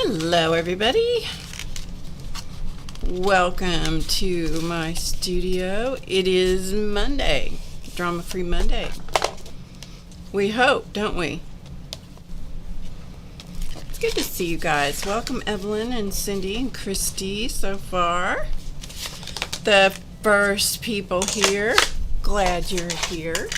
Hello everybody, welcome to my studio. It is Monday, Drama Free Monday. We hope, don't we? It's good to see you guys. Welcome Evelyn and Cindy and Christy so far. The first people here, glad you're here.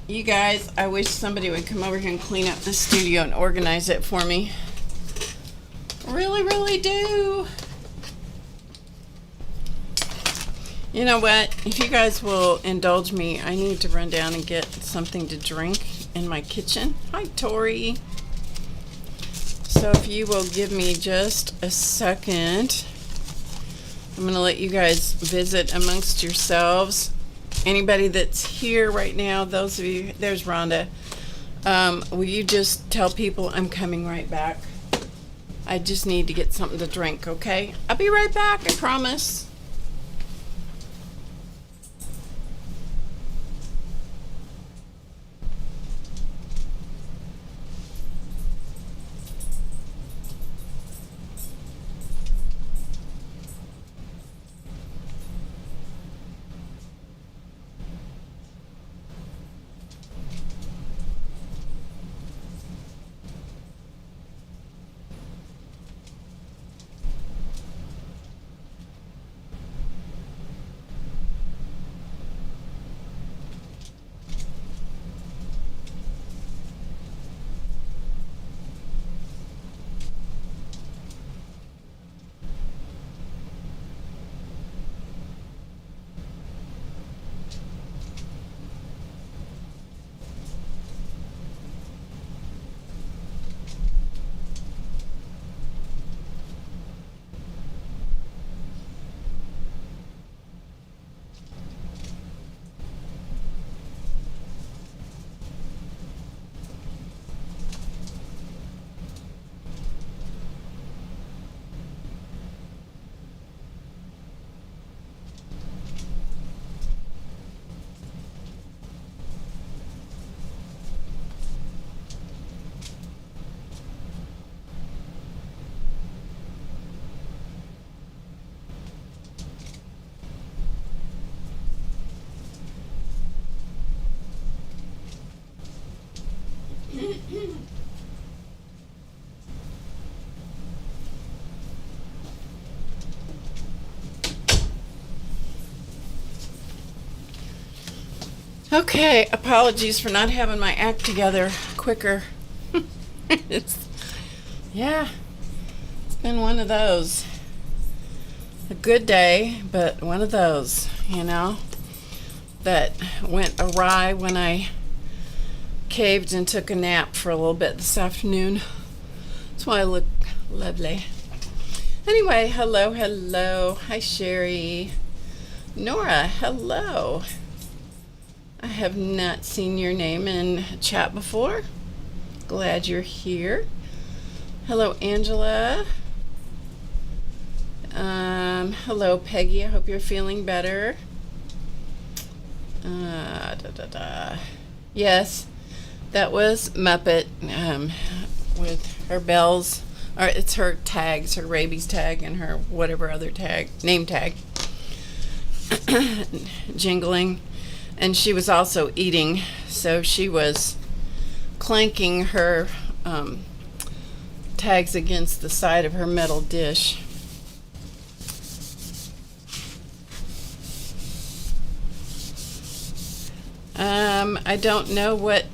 You guys, I wish somebody would come over here and clean up the studio and organize it for me. Really, really do. You know what? If you guys will indulge me, I need to run down and get something to drink in my kitchen. Hi, Tori. So if you will give me just a second, I'm going to let you guys visit amongst yourselves. Anybody that's here right now, those of you, there's Rhonda, will you just tell people I'm coming right back? I just need to get something to drink, okay? I'll be right back, I promise. Okay, apologies for not having my act together quicker. It's been one of those. A good day, but one of those, that went awry when I caved and took a nap for a little bit this afternoon. That's why I look lovely. Anyway, hello. Hi, Sherry. Nora, hello. I have not seen your name in chat before. Glad you're here. Hello, Angela. Hello, Peggy. I hope you're feeling better. Yes, that was Muppet with her bells. Or it's her tags, her rabies tag and her whatever other tag, name tag, jingling. And she was also eating, so she was clanking her tags against the side of her metal dish. I don't know what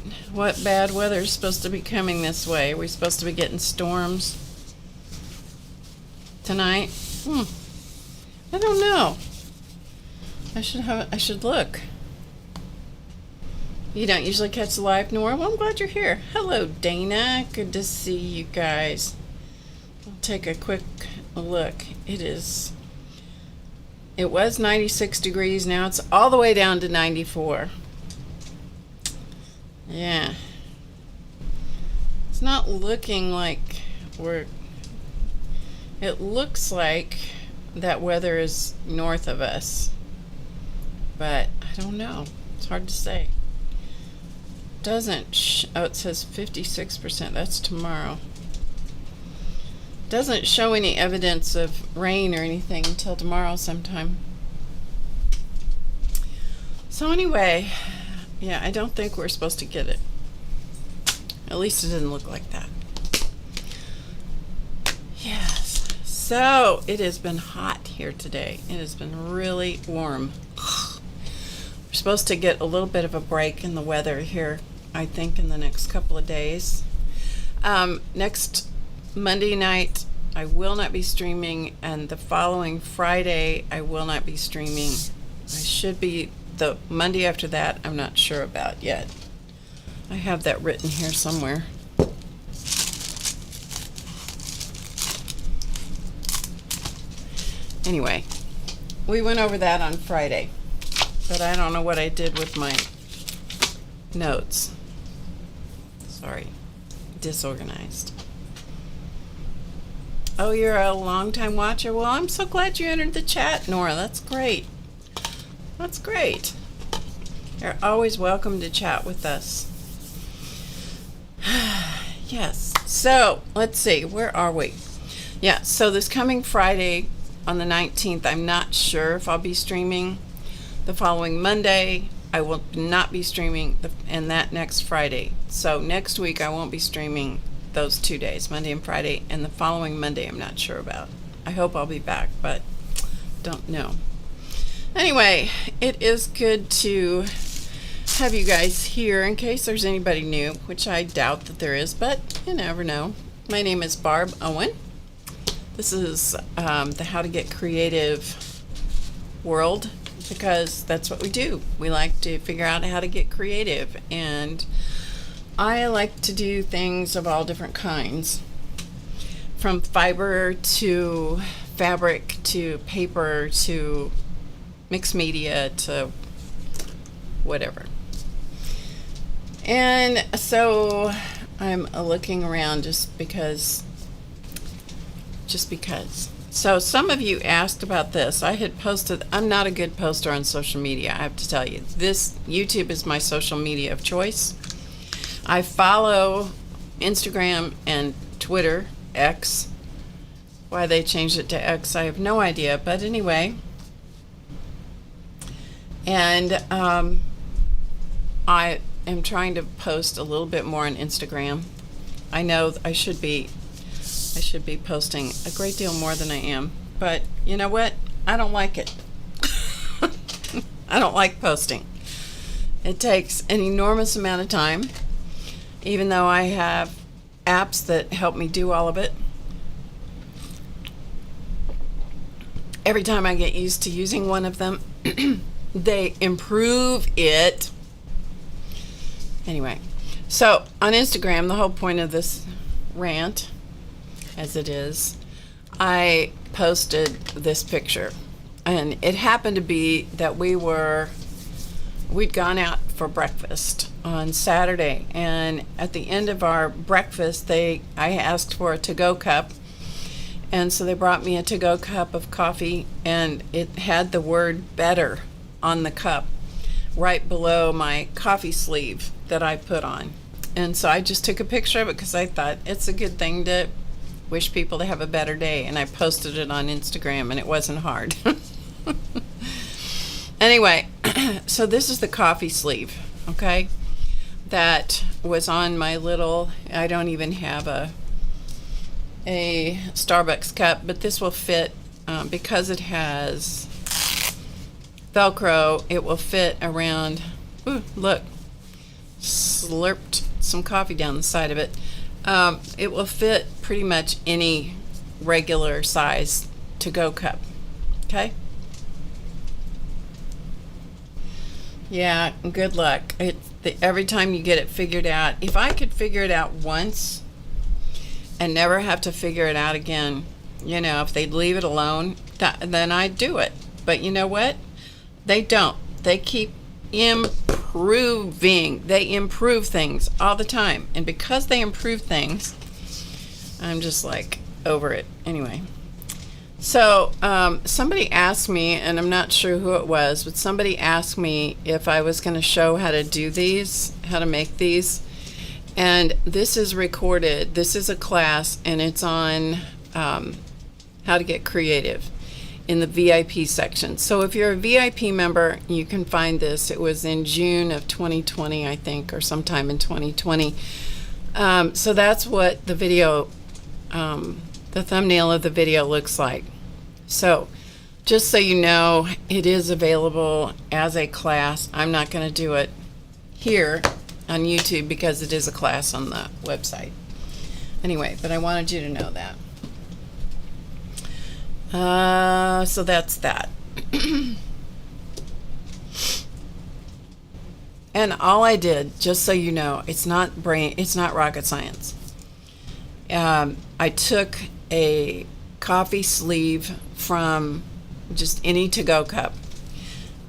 bad weather is supposed to be coming this way. Are we supposed to be getting storms tonight? I don't know. I should look. You don't usually catch the live, Nora? Well, I'm glad you're here. Hello, Dana. Good to see you guys. I'll take a quick look. It was 96 degrees. Now it's all the way down to 94. Yeah. It's not looking like it looks like that weather is north of us. But I don't know. It's hard to say. doesn't, oh, it says 56%. That's tomorrow. Doesn't show any evidence of rain or anything until tomorrow sometime. So anyway, yeah, I don't think we're supposed to get it. At least it didn't look like that. Yes. So it has been hot here today. It has been really warm. We're supposed to get a little bit of a break in the weather here, I think, in the next couple of days. Next Monday night, I will not be streaming, and the following Friday, I will not be streaming. I should be the Monday after that. I'm not sure about yet. I have that written here somewhere. Anyway, we went over that on Friday, but I don't know what I did with my notes. Sorry, disorganized. Oh, you're a long-time watcher? Well, I'm so glad you entered the chat, Nora. That's great. That's great. You're always welcome to chat with us. Yes. So, let's see. Where are we? Yeah, so this coming Friday on the 19th, I'm not sure if I'll be streaming. The following Monday, I will not be streaming, and that next Friday. So next week, I won't be streaming those 2 days, Monday and Friday, and the following Monday, I'm not sure about. I hope I'll be back, but don't know. Anyway, it is good to have you guys here in case there's anybody new, which I doubt that there is, but you never know. My name is Barb Owen. This is the How to Get Creative world, because that's what we do. We like to figure out how to get creative, and I like to do things of all different kinds, from fiber to fabric to paper to mixed media to whatever. And so I'm looking around just because. So some of you asked about this. I had posted, I'm not a good poster on social media, I have to tell you. This YouTube is my social media of choice. I follow Instagram and Twitter, X. Why they changed it to X, I have no idea, but anyway. And I am trying to post a little bit more on Instagram. I know I should be posting a great deal more than I am, but you know what? I don't like it. I don't like posting. It takes an enormous amount of time, even though I have apps that help me do all of it. Every time I get used to using one of them, they improve it. Anyway, so on Instagram, the whole point of this rant, as it is, I posted this picture, and it happened to be that we'd gone out for breakfast on Saturday, and at the end of our breakfast, I asked for a to-go cup, and so they brought me a to-go cup of coffee, and it had the word better on the cup right below my coffee sleeve that I put on. And so I just took a picture of it because I thought it's a good thing to wish people to have a better day, and I posted it on Instagram, and it wasn't hard. Anyway, so this is the coffee sleeve, okay, that was on my little, I don't even have a Starbucks cup, but this will fit, because it has Velcro, it will fit around. Ooh, look, slurped some coffee down the side of it. It will fit pretty much any regular size to-go cup, okay? Yeah, good luck. Every time you get it figured out, if I could figure it out once and never have to figure it out again, you know, if they'd leave it alone, then I'd do it. But you know what? They don't. They keep improving. They improve things all the time. And because they improve things, I'm just like over it. Anyway, So somebody asked me, and I'm not sure who it was, but somebody asked me if I was going to show how to do these, how to make these. And this is recorded. This is a class, and it's on How to Get Creative in the VIP section. So if you're a VIP member, you can find this. It was in June of 2020, I think, or sometime in 2020. So that's what the video, the thumbnail of the video looks like. So just so you know, it is available as a class. I'm not going to do it here on YouTube because it is a class on the website. Anyway, but I wanted you to know that. So that's that. And all I did, just so you know, it's not rocket science. I took a coffee sleeve from just any to-go cup.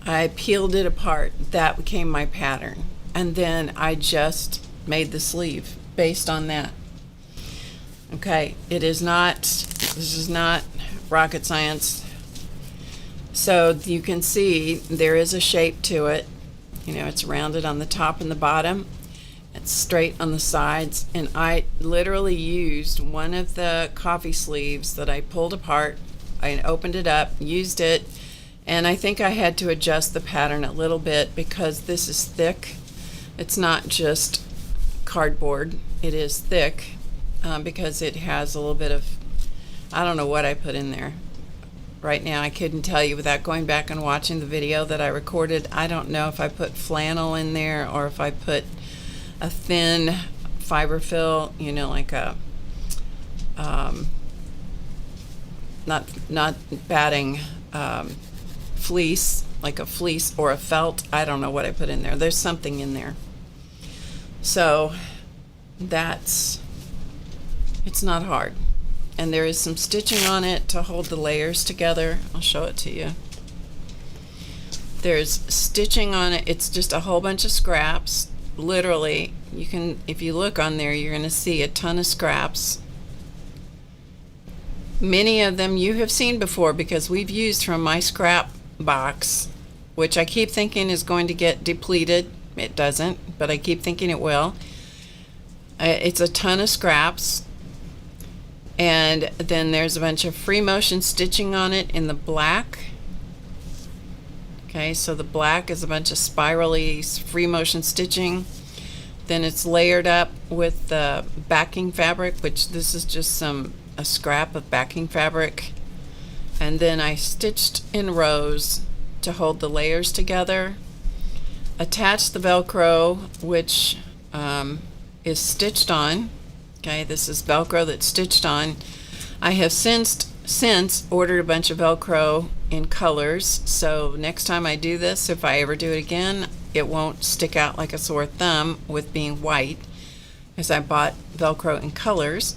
I peeled it apart. That became my pattern. And then I just made the sleeve based on that. Okay, this is not rocket science. So you can see there is a shape to it. You know, it's rounded on the top and the bottom. It's straight on the sides. And I literally used one of the coffee sleeves that I pulled apart. I opened it up, used it, and I think I had to adjust the pattern a little bit because this is thick. It's not just cardboard. It is thick because it has a little bit of, I don't know what I put in there. Right now I couldn't tell you without going back and watching the video that I recorded. I don't know if I put flannel in there or if I put a thin fiber fill, you know, like a not batting fleece, like a fleece or a felt. I don't know what I put in there. There's something in there. So it's not hard. And there is some stitching on it to hold the layers together. I'll show it to you. There's stitching on it. It's just a whole bunch of scraps. Literally, you can, if you look on there, you're going to see a ton of scraps. Many of them you have seen before because we've used from my scrap box, which I keep thinking is going to get depleted. It doesn't, but I keep thinking it will. It's a ton of scraps. And then there's a bunch of free motion stitching on it in the black. Okay, so the black is a bunch of spirally free motion stitching. Then it's layered up with the backing fabric, which this is just a scrap of backing fabric. And then I stitched in rows to hold the layers together. Attached the Velcro, which is stitched on. Okay, this is Velcro that's stitched on. I have since ordered a bunch of Velcro in colors, so next time I do this, if I ever do it again, it won't stick out like a sore thumb with being white, because I bought Velcro in colors.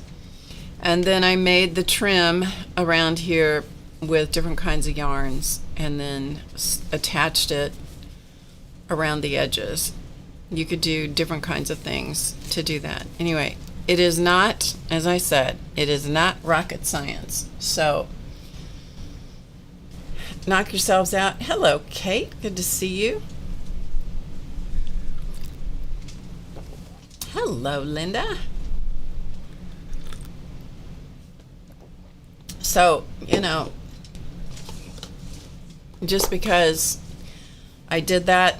And then I made the trim around here with different kinds of yarns and then attached it around the edges. You could do different kinds of things to do that. Anyway, it is not, as I said, it is not rocket science. So knock yourselves out. Hello, Kate. Good to see you. Hello, Linda. So, you know, just because I did that,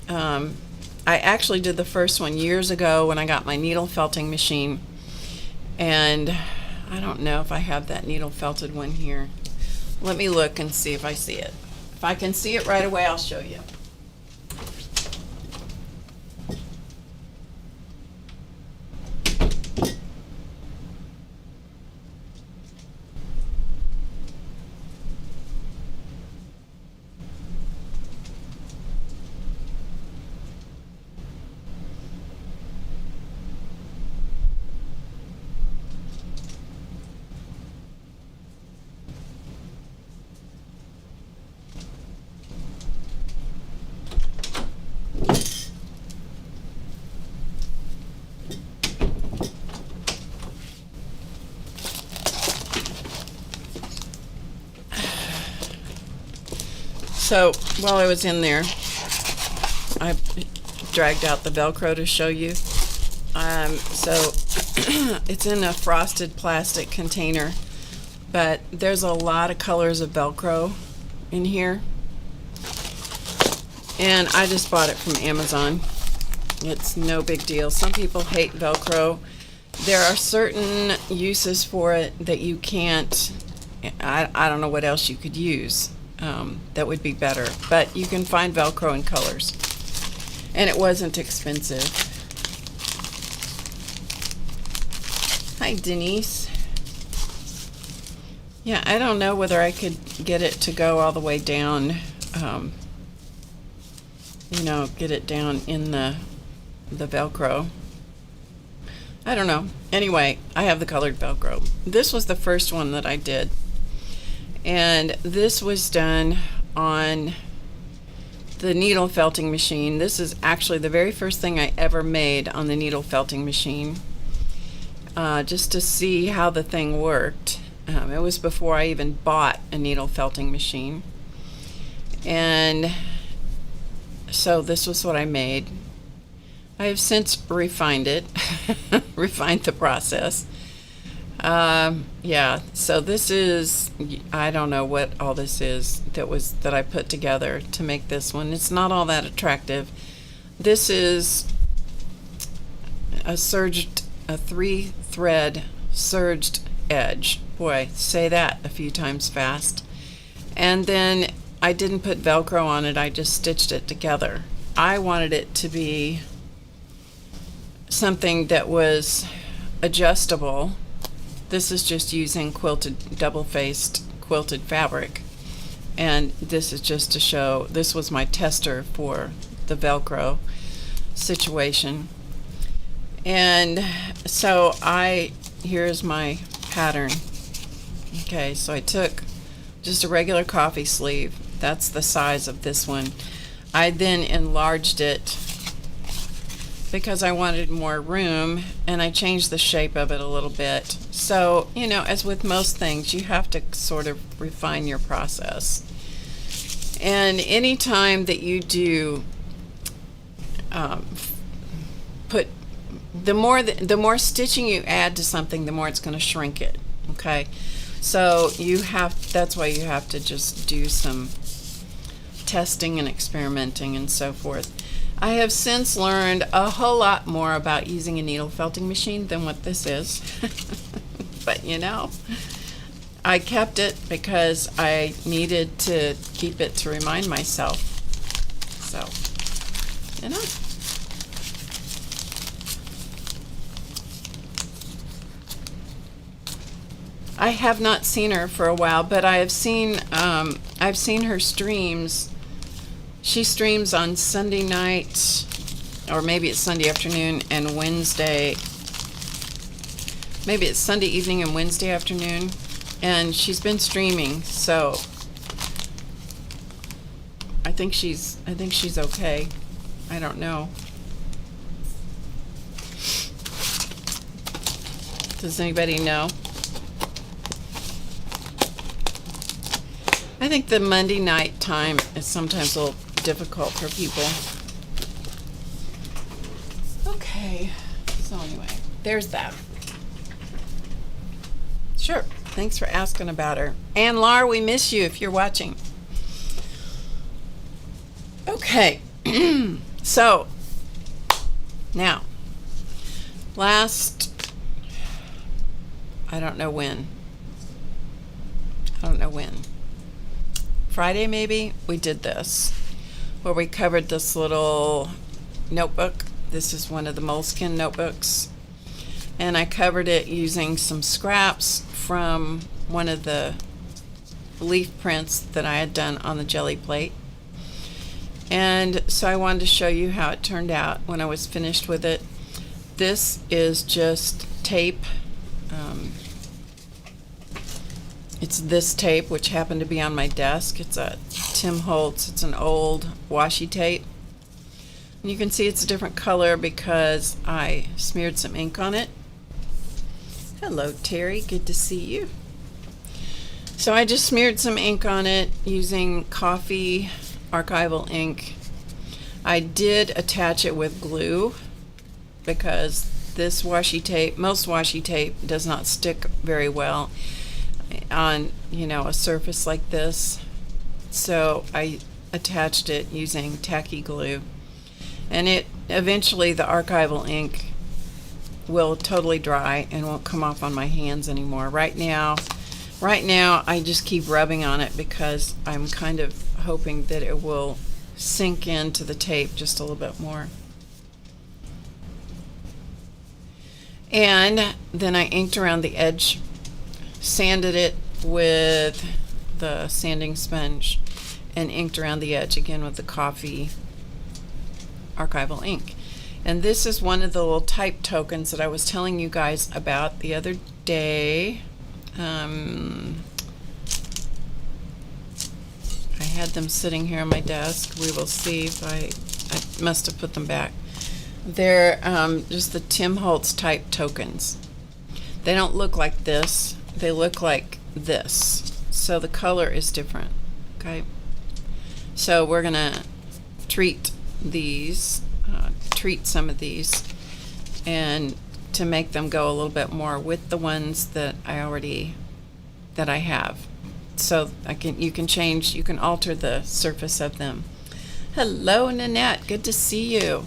I actually did the first one years ago when I got my needle felting machine, and I don't know if I have that needle felted one here. Let me look and see if I see it. If I can see it right away, I'll show you. So while I was in there, I dragged out the Velcro to show you. So it's in a frosted plastic container, but there's a lot of colors of Velcro in here, and I just bought it from Amazon. It's no big deal. Some people hate Velcro. There are certain uses for it that you can't. I don't know what else you could use that would be better, but you can find Velcro in colors, and it wasn't expensive. Hi, Denise. Yeah, I don't know whether I could get it to go all the way down, you know, get it down in the Velcro. I don't know. Anyway, I have the colored Velcro. This was the first one that I did, and this was done on the needle felting machine. This is actually the very first thing I ever made on the needle felting machine, just to see how the thing worked. It was before I even bought a needle felting machine, and so this was what I made. I have since refined it, refined the process. Yeah, so this is, I don't know what all this is that I put together to make this one. It's not all that attractive. This is a 3-thread serged edge. Boy, say that a few times fast. And then I didn't put Velcro on it, I just stitched it together. I wanted it to be something that was adjustable. This is just using quilted, double-faced quilted fabric, and this is just to show, this was my tester for the Velcro situation. And so here's my pattern. Okay, so I took just a regular coffee sleeve. That's the size of this one. I then enlarged it because I wanted more room, and I changed the shape of it a little bit. So, you know, as with most things, you have to sort of refine your process. And any time that you do put, the more stitching you add to something, the more it's going to shrink it. Okay, so that's why you have to just do some testing and experimenting and so forth. I have since learned a whole lot more about using a needle felting machine than what this is. But you know, I kept it because I needed to keep it to remind myself. So, you know. I have not seen her for a while, but I've seen her streams. She streams on Sunday night, or maybe it's Sunday afternoon and Wednesday. Maybe it's Sunday evening and Wednesday afternoon, and she's been streaming. So I think she's okay. I don't know. Does anybody know? I think the Monday night time is sometimes a little difficult for people. Okay, so anyway, there's that. Sure, thanks for asking about her. And Laura, we miss you if you're watching. Okay, so now, I don't know when. Friday maybe, we did this, where we covered this little notebook. This is one of the moleskin notebooks, and I covered it using some scraps from one of the leaf prints that I had done on the jelly plate. And so I wanted to show you how it turned out when I was finished with it. This is just tape. It's this tape, which happened to be on my desk. It's a Tim Holtz. It's an old washi tape. And you can see it's a different color because I smeared some ink on it. Hello, Terry. Good to see you. So I just smeared some ink on it using coffee archival ink. I did attach it with glue because this washi tape, most washi tape, does not stick very well on, you know, a surface like this. So I attached it using tacky glue, and it eventually, the archival ink will totally dry and won't come off on my hands anymore. Right now I just keep rubbing on it because I'm kind of hoping that it will sink into the tape just a little bit more. And then I inked around the edge, sanded it with the sanding sponge, and inked around the edge again with the coffee archival ink. And this is one of the little type tokens that I was telling you guys about the other day. I had them sitting here on my desk. We will see if I must have put them back. They're just the Tim Holtz type tokens. They don't look like this. They look like this. So the color is different. Okay. So we're gonna treat these, treat some of these, and to make them go a little bit more with the ones that I have. So you can alter the surface of them. Hello, Nanette, good to see you.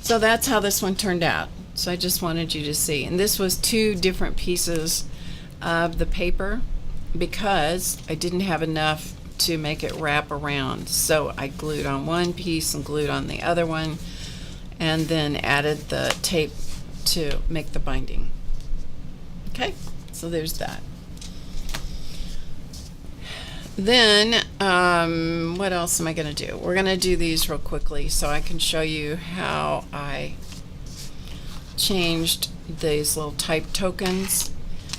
So that's how this one turned out. So I just wanted you to see. And this was 2 different pieces of the paper because I didn't have enough to make it wrap around. So I glued on one piece and glued on the other one, and then added the tape to make the binding. Okay, so there's that. Then what else am I going to do? We're going to do these real quickly so I can show you how I changed these little type tokens.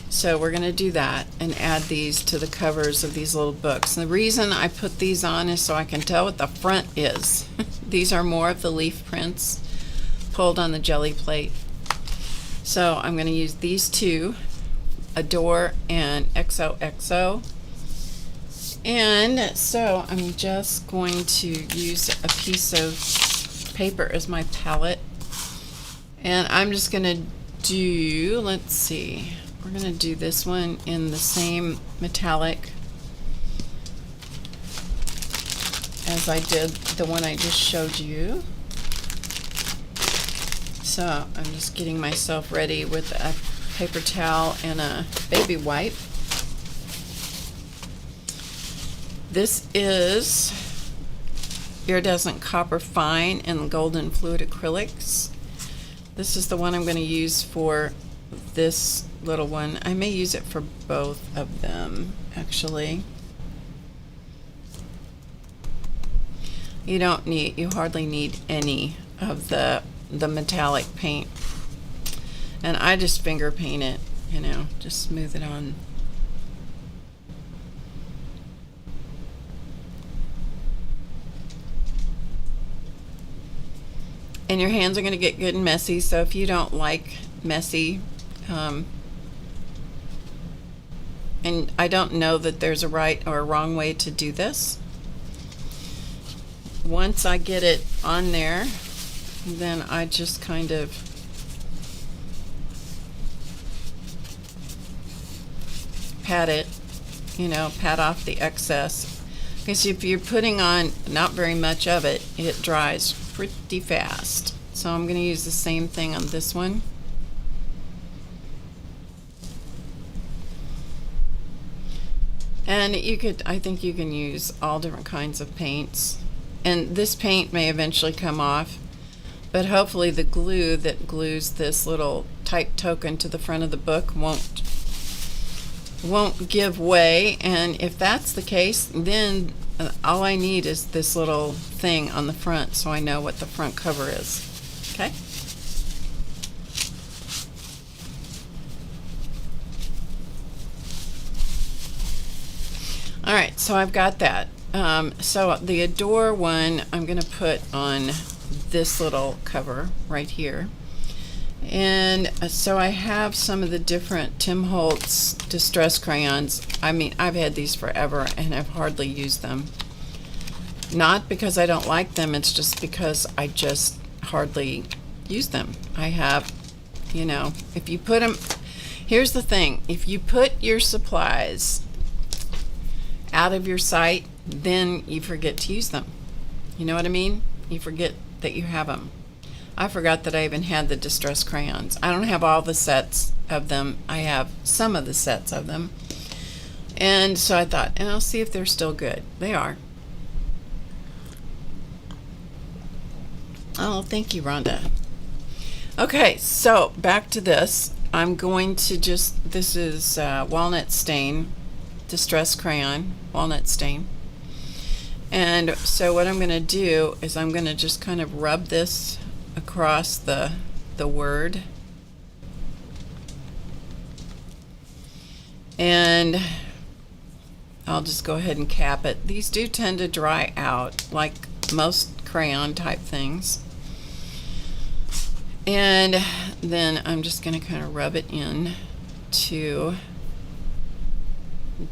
So we're going to do that and add these to the covers of these little books. And the reason I put these on is so I can tell what the front is. These are more of the leaf prints pulled on the jelly plate. So I'm going to use these 2, Adore and XOXO. And so I'm just going to use a piece of paper as my palette. And I'm just going to do, let's see, we're going to do this one in the same metallic as I did the one I just showed you. So I'm just getting myself ready with a paper towel and a baby wipe. This is Iridescent Copper Fine and Golden Fluid Acrylics. This is the one I'm going to use for this little one. I may use it for both of them, actually. You hardly need any of the metallic paint. And I just finger paint it, just smooth it on. And your hands are going to get good and messy, so if you don't like messy, and I don't know that there's a right or a wrong way to do this. Once I get it on there, then I just kind of pat it, pat off the excess. Because if you're putting on not very much of it, it dries pretty fast. So I'm going to use the same thing on this one. And I think you can use all different kinds of paints. And this paint may eventually come off, but hopefully the glue that glues this little type token to the front of the book won't give way. And if that's the case, then all I need is this little thing on the front so I know what the front cover is. Okay? Alright, so I've got that. So the Adore one I'm going to put on this little cover right here. And so I have some of the different Tim Holtz distress crayons. I mean, I've had these forever and I've hardly used them. Not because I don't like them, it's just because I just hardly use them. I have, you know, if you put them, here's the thing, if you put your supplies out of your sight, then you forget to use them. You know what I mean? You forget that you have them. I forgot that I even had the distress crayons. I don't have all the sets of them. I have some of the sets of them. And so I thought, and I'll see if they're still good. They are. Oh, thank you, Rhonda. Okay, so back to this. I'm going to just, this is Walnut Stain, Distress Crayon, Walnut Stain. And so what I'm going to do is I'm going to just kind of rub this across the word. And I'll just go ahead and cap it. These do tend to dry out like most crayon type things. And then I'm just going to kind of rub it in to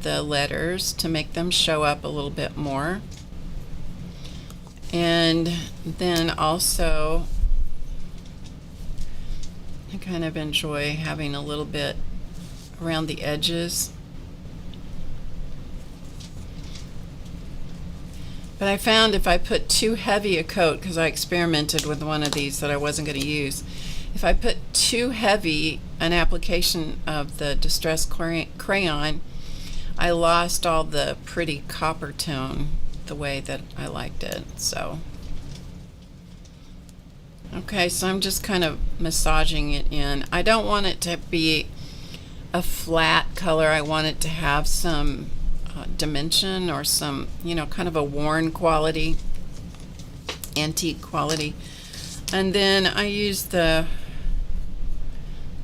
the letters to make them show up a little bit more. And then also I kind of enjoy having a little bit around the edges. But I found if I put too heavy a coat, because I experimented with one of these that I wasn't going to use, if I put too heavy an application of the Distress Crayon, I lost all the pretty copper tone the way that I liked it. So okay, so I'm just kind of massaging it in. I don't want it to be a flat color. I want it to have some dimension or some, you know, kind of a worn quality, antique quality. And then I use just a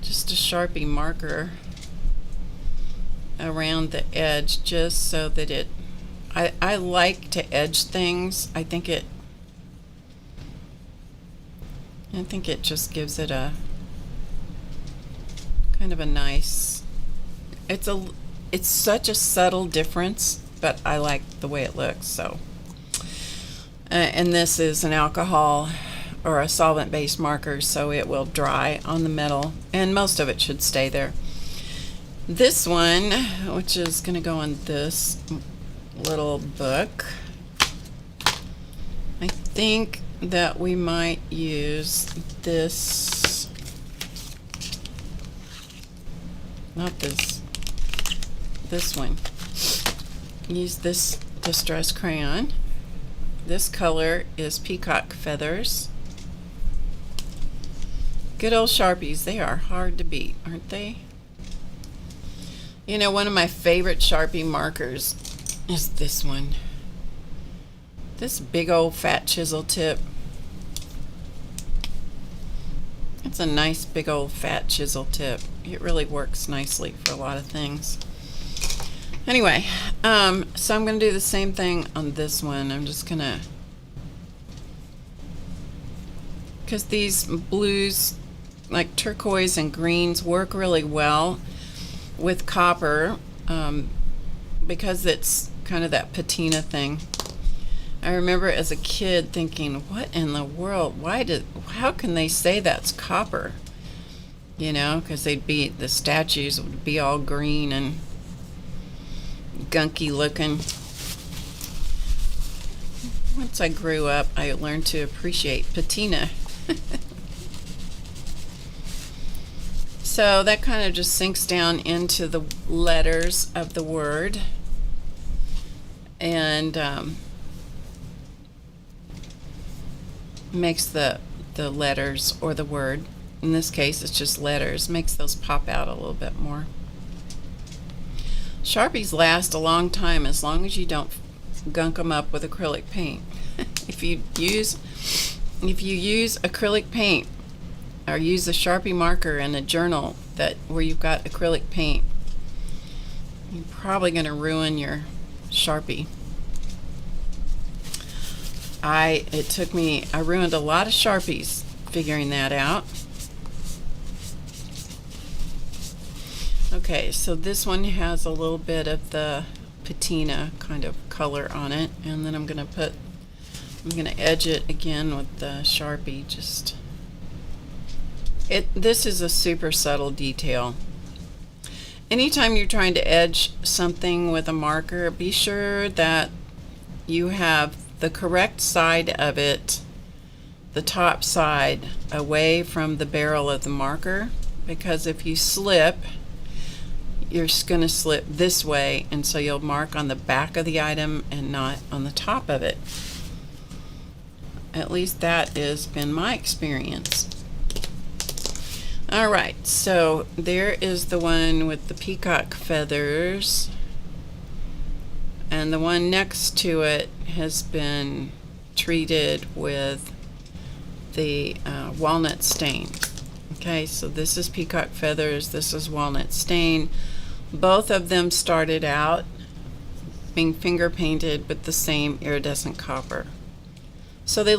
Sharpie marker around the edge just so that it, I like to edge things. I think it just gives it a kind of a nice, it's such a subtle difference, but I like the way it looks. So and this is an alcohol or a solvent based marker, so it will dry on the metal and most of it should stay there. This one, which is going to go in this little book, I think that we might use this, not this one. Use this Distress Crayon. This color is Peacock Feathers. Good old Sharpies, they are hard to beat, aren't they? You know, one of my favorite Sharpie markers is this one. This big old fat chisel tip. It's a nice big old fat chisel tip. It really works nicely for a lot of things. Anyway, so I'm going to do the same thing on this one. I'm just going to, because these blues, like turquoise and greens, work really well with copper, because it's kind of that patina thing. I remember as a kid thinking, what in the world, how can they say that's copper? You know, because the statues would be all green and gunky looking. Once I grew up, I learned to appreciate patina. So that kind of just sinks down into the letters of the word, and makes the letters, or the word, in this case it's just letters, makes those pop out a little bit more. Sharpies last a long time as long as you don't gunk them up with acrylic paint. If you use acrylic paint or use a Sharpie marker in a journal where you've got acrylic paint, you're probably going to ruin your Sharpie. I ruined a lot of Sharpies figuring that out. Okay, so this one has a little bit of the patina kind of color on it, and then I'm gonna edge it again with the Sharpie. This is a super subtle detail. Anytime you're trying to edge something with a marker, be sure that you have the correct side of it, the top side, away from the barrel of the marker, because if you slip, you're just going to slip this way, and so you'll mark on the back of the item and not on the top of it. At least that has been my experience. Alright, so there is the one with the peacock feathers, and the one next to it has been treated with the walnut stain. Okay, so this is peacock feathers, this is walnut stain. Both of them started out being finger painted with the same iridescent copper. So they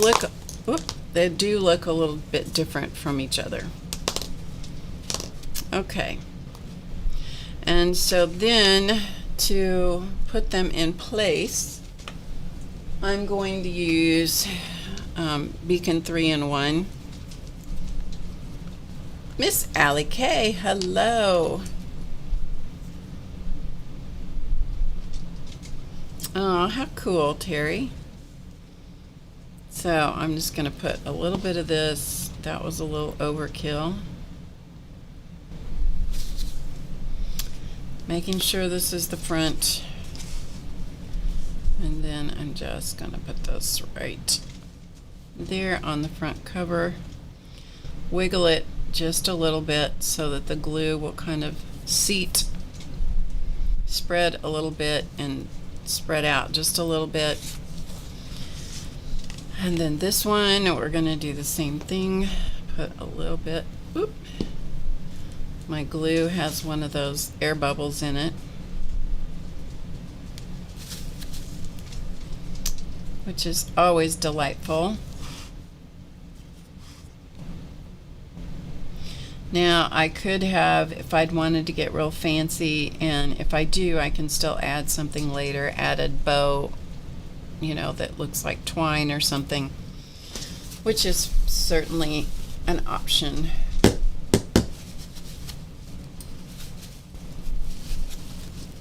do look a little bit different from each other. Okay, and so then to put them in place, I'm going to use Beacon 3-in-1. Miss Allie K, hello. Oh, how cool, Terry. So I'm just going to put a little bit of this. That was a little overkill. Making sure this is the front. And then I'm just going to put this right there on the front cover. Wiggle it just a little bit so that the glue will kind of seat, spread a little bit, and spread out just a little bit. And then this one, we're going to do the same thing. Put a little bit. Oop. My glue has one of those air bubbles in it, which is always delightful. Now I could have, if I'd wanted to get real fancy, and if I do, I can still add something later, add a bow, you know, that looks like twine or something, which is certainly an option.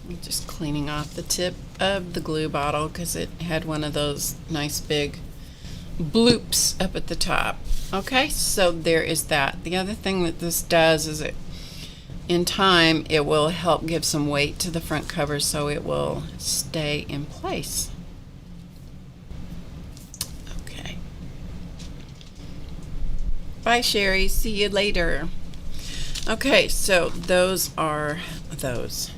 I'm just cleaning off the tip of the glue bottle because it had one of those nice big bloops up at the top. Okay, so there is that. The other thing that this does is in time it will help give some weight to the front cover so it will stay in place. Okay. Bye, Sherry. See you later. Okay, so those are those.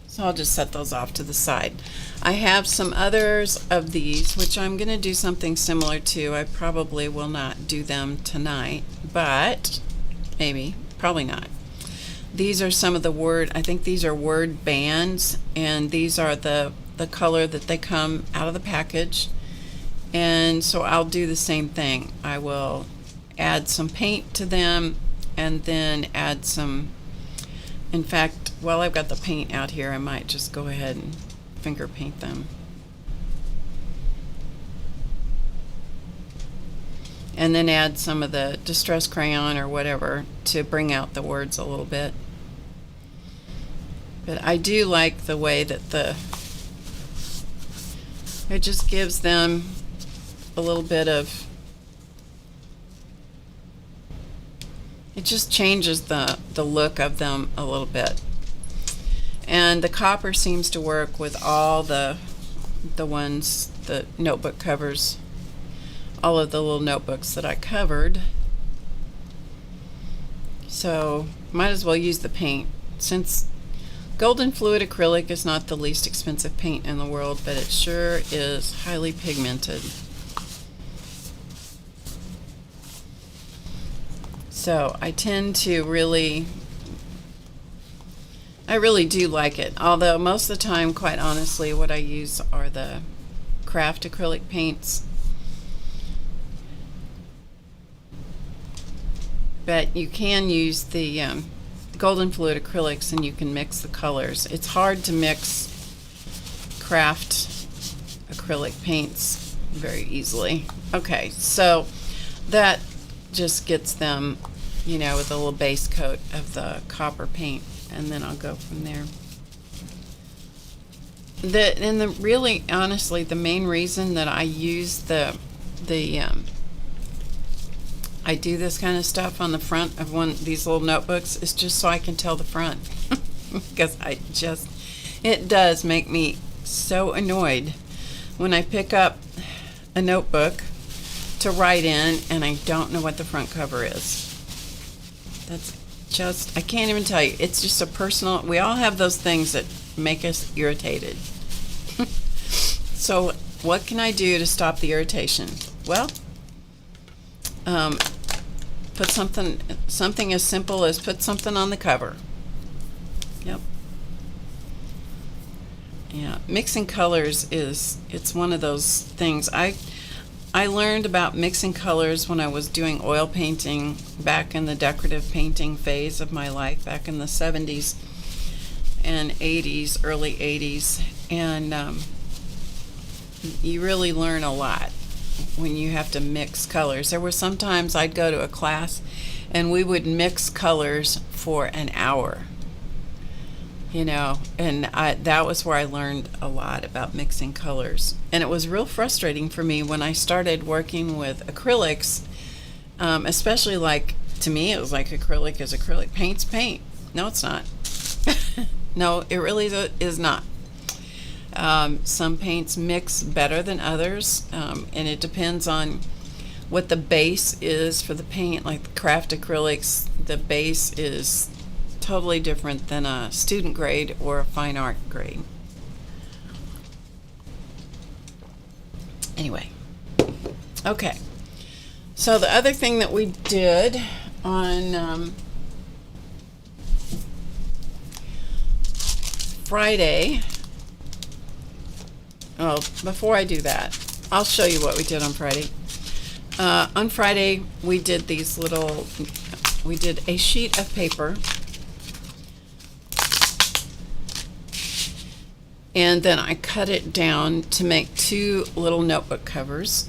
So I'll just set those off to the side. I have some others of these, which I'm going to do something similar to. I probably will not do them tonight, but maybe, probably not. These are some of the word, I think these are word bands, and these are the color that they come out of the package. And so I'll do the same thing. I will add some paint to them and then add some, in fact, while I've got the paint out here, I might just go ahead and finger paint them. And then add some of the distress crayon or whatever to bring out the words a little bit. But I do like the way that it just gives them a little bit of, it just changes the look of them a little bit. And the copper seems to work with all the ones, the notebook covers, all of the little notebooks that I covered. So might as well use the paint, since golden fluid acrylic is not the least expensive paint in the world, but it sure is highly pigmented. So I tend to really do like it, although most of the time, quite honestly, what I use are the craft acrylic paints. but you can use the golden fluid acrylics and you can mix the colors. It's hard to mix craft acrylic paints very easily. Okay, so that just gets them, you know, with a little base coat of the copper paint, and then I'll go from there. Really, honestly, the main reason that I use I do this kind of stuff on the front of one of these little notebooks is just so I can tell the front. Because it does make me so annoyed when I pick up a notebook to write in and I don't know what the front cover is. That's just, I can't even tell you. It's just a personal, we all have those things that make us irritated. So what can I do to stop the irritation? Well, put something as simple as put something on the cover. Yep. Yeah, mixing colors it's one of those things. I learned about mixing colors when I was doing oil painting back in the decorative painting phase of my life, back in the 70s and 80s, early 80s, and you really learn a lot when you have to mix colors. There were sometimes I'd go to a class and we would mix colors for an hour, you know, and that was where I learned a lot about mixing colors. And it was real frustrating for me when I started working with acrylics, especially, like, to me it was like acrylic is acrylic, paint's paint. No, it's not. No, it really is not. Some paints mix better than others, and it depends on what the base is for the paint. Like the craft acrylics, the base is totally different than a student grade or a fine art grade. Anyway, okay. So the other thing that we did on Friday, oh, before I do that, I'll show you what we did on Friday. On Friday, we did we did a sheet of paper, and then I cut it down to make 2 little notebook covers.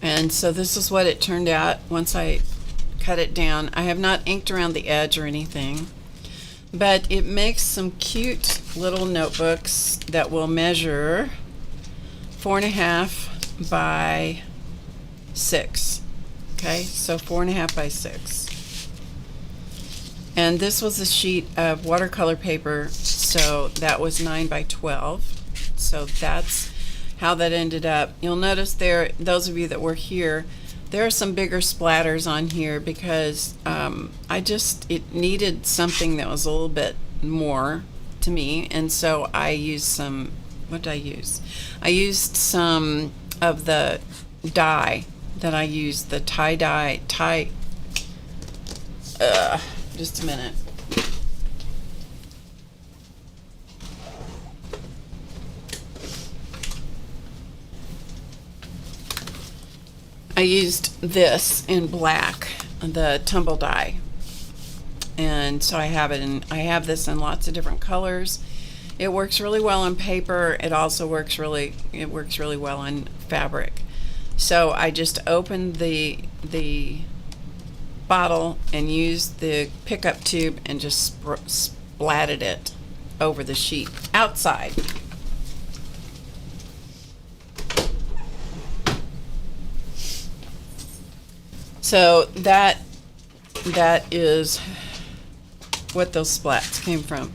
And so this is what it turned out once I cut it down. I have not inked around the edge or anything, but it makes some cute little notebooks that will measure 4.5 by 6. Okay, so 4.5 by 6. And this was a sheet of watercolor paper, so that was 9 by 12. So that's how that ended up. You'll notice there, those of you that were here, there are some bigger splatters on here because it needed something that was a little bit more to me, and so I used some, what did I use? I used some of the dye that I used, the tie-dye, just a minute. I used this in black, the tumble dye, and so I have this in lots of different colors. It works really well on paper. It also works really well on fabric. So I just opened the bottle and used the pickup tube and just splatted it over the sheet outside. So that is what those splats came from.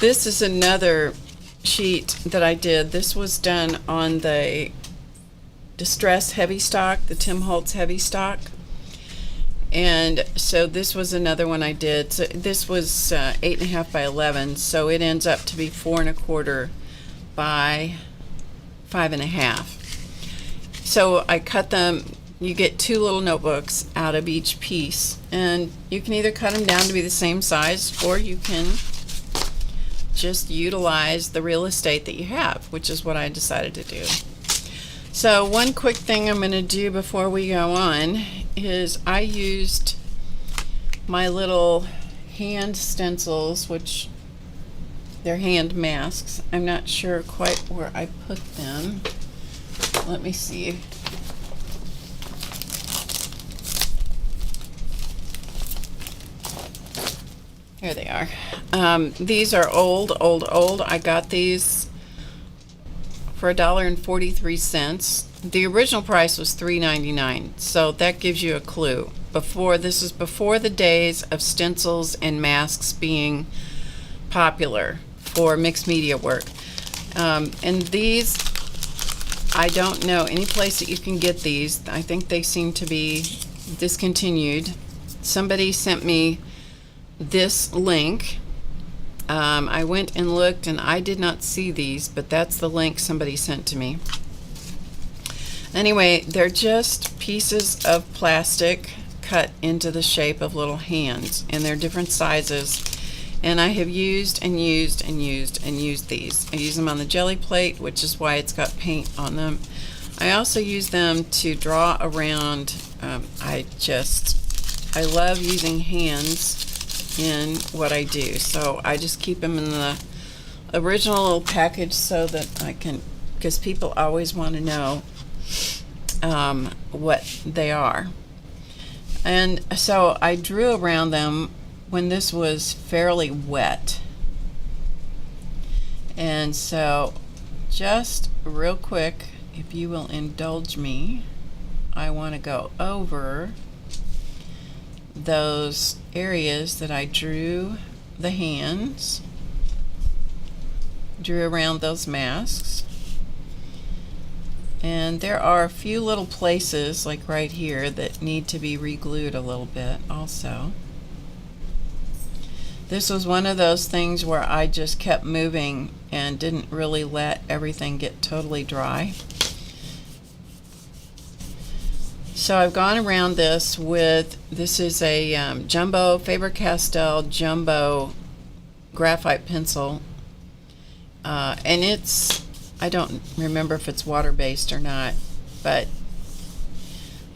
This is another sheet that I did. This was done on the Distress Heavy Stock, the Tim Holtz Heavy Stock. And so this was another one I did. So this was 8.5 by 11, so it ends up to be 4.25 by 5.5. So I cut them. You get 2 little notebooks out of each piece, and you can either cut them down to be the same size, or you can just utilize the real estate that you have, which is what I decided to do. So one quick thing I'm going to do before we go on is I used my little hand stencils, which they're hand masks. I'm not sure quite where I put them. Let me see. Here they are. These are old. I got these for $1.43. The original price was $3.99, so that gives you a clue. This is before the days of stencils and masks being popular for mixed media work. And these, I don't know any place that you can get these. I think they seem to be discontinued. Somebody sent me this link. I went and looked and I did not see these, but that's the link somebody sent to me. Anyway, they're just pieces of plastic cut into the shape of little hands, and they're different sizes. And I have used and used and used and used these. I use them on the jelly plate, which is why it's got paint on them. I also use them to draw around. I love using hands in what I do, so I just keep them in the original little package so that I can, because people always want to know what they are. And so I drew around them when this was fairly wet. And so just real quick, if you will indulge me, I want to go over those areas that I drew the hands, drew around those masks. And there are a few little places, like right here, that need to be re-glued a little bit also. This was one of those things where I just kept moving and didn't really let everything get totally dry. So I've gone around this with, this is a jumbo, Faber-Castell jumbo graphite pencil. And it's, I don't remember if it's water-based or not, but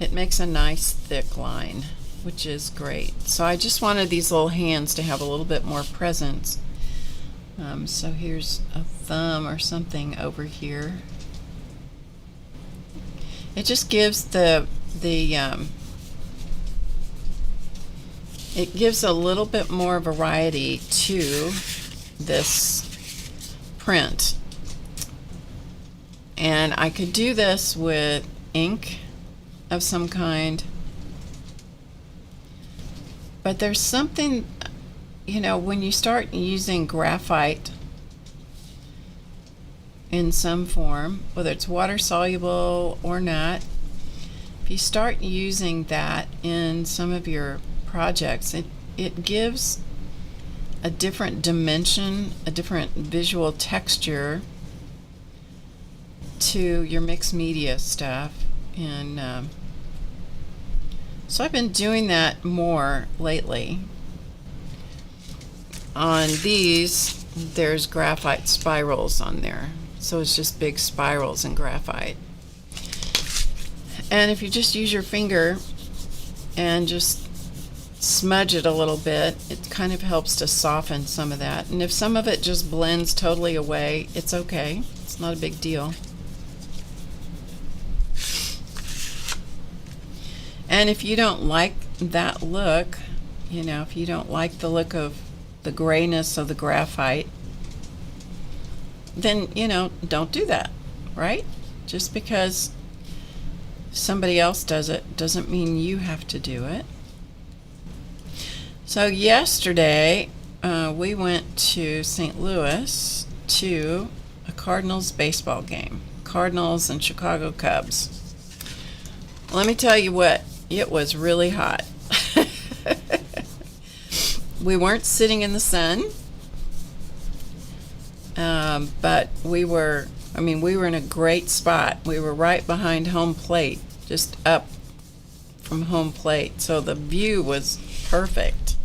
it makes a nice thick line, which is great. So I just wanted these little hands to have a little bit more presence. So here's a thumb or something over here. It just gives it gives a little bit more variety to this print. And I could do this with ink of some kind, but there's something, you know, when you start using graphite in some form, whether it's water soluble or not, if you start using that in some of your projects, it gives a different dimension, a different visual texture to your mixed media stuff. And so I've been doing that more lately. On these, there's graphite spirals on there, so it's just big spirals in graphite. And if you just use your finger and just smudge it a little bit, it kind of helps to soften some of that. And if some of it just blends totally away, it's okay. It's not a big deal. And if you don't like that look, you know, if you don't like the look of the grayness of the graphite, then, you know, don't do that, right? Just because somebody else does it doesn't mean you have to do it. So yesterday we went to St. Louis to a Cardinals baseball game. Cardinals and Chicago Cubs. Let me tell you what, it was really hot. We weren't sitting in the sun, but we were in a great spot. We were right behind home plate, just up from home plate, so the view was perfect.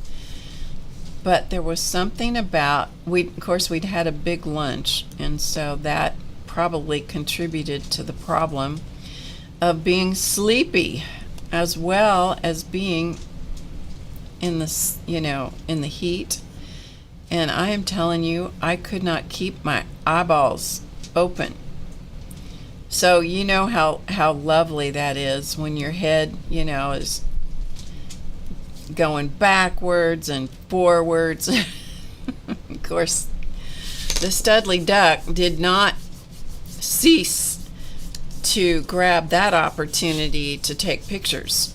But there was something about, of course we'd had a big lunch, and so that probably contributed to the problem of being sleepy, as well as being in the, in the heat. And I am telling you, I could not keep my eyeballs open. So you know how lovely that is when your head, is going backwards and forwards. Of course, the Studley duck did not cease to grab that opportunity to take pictures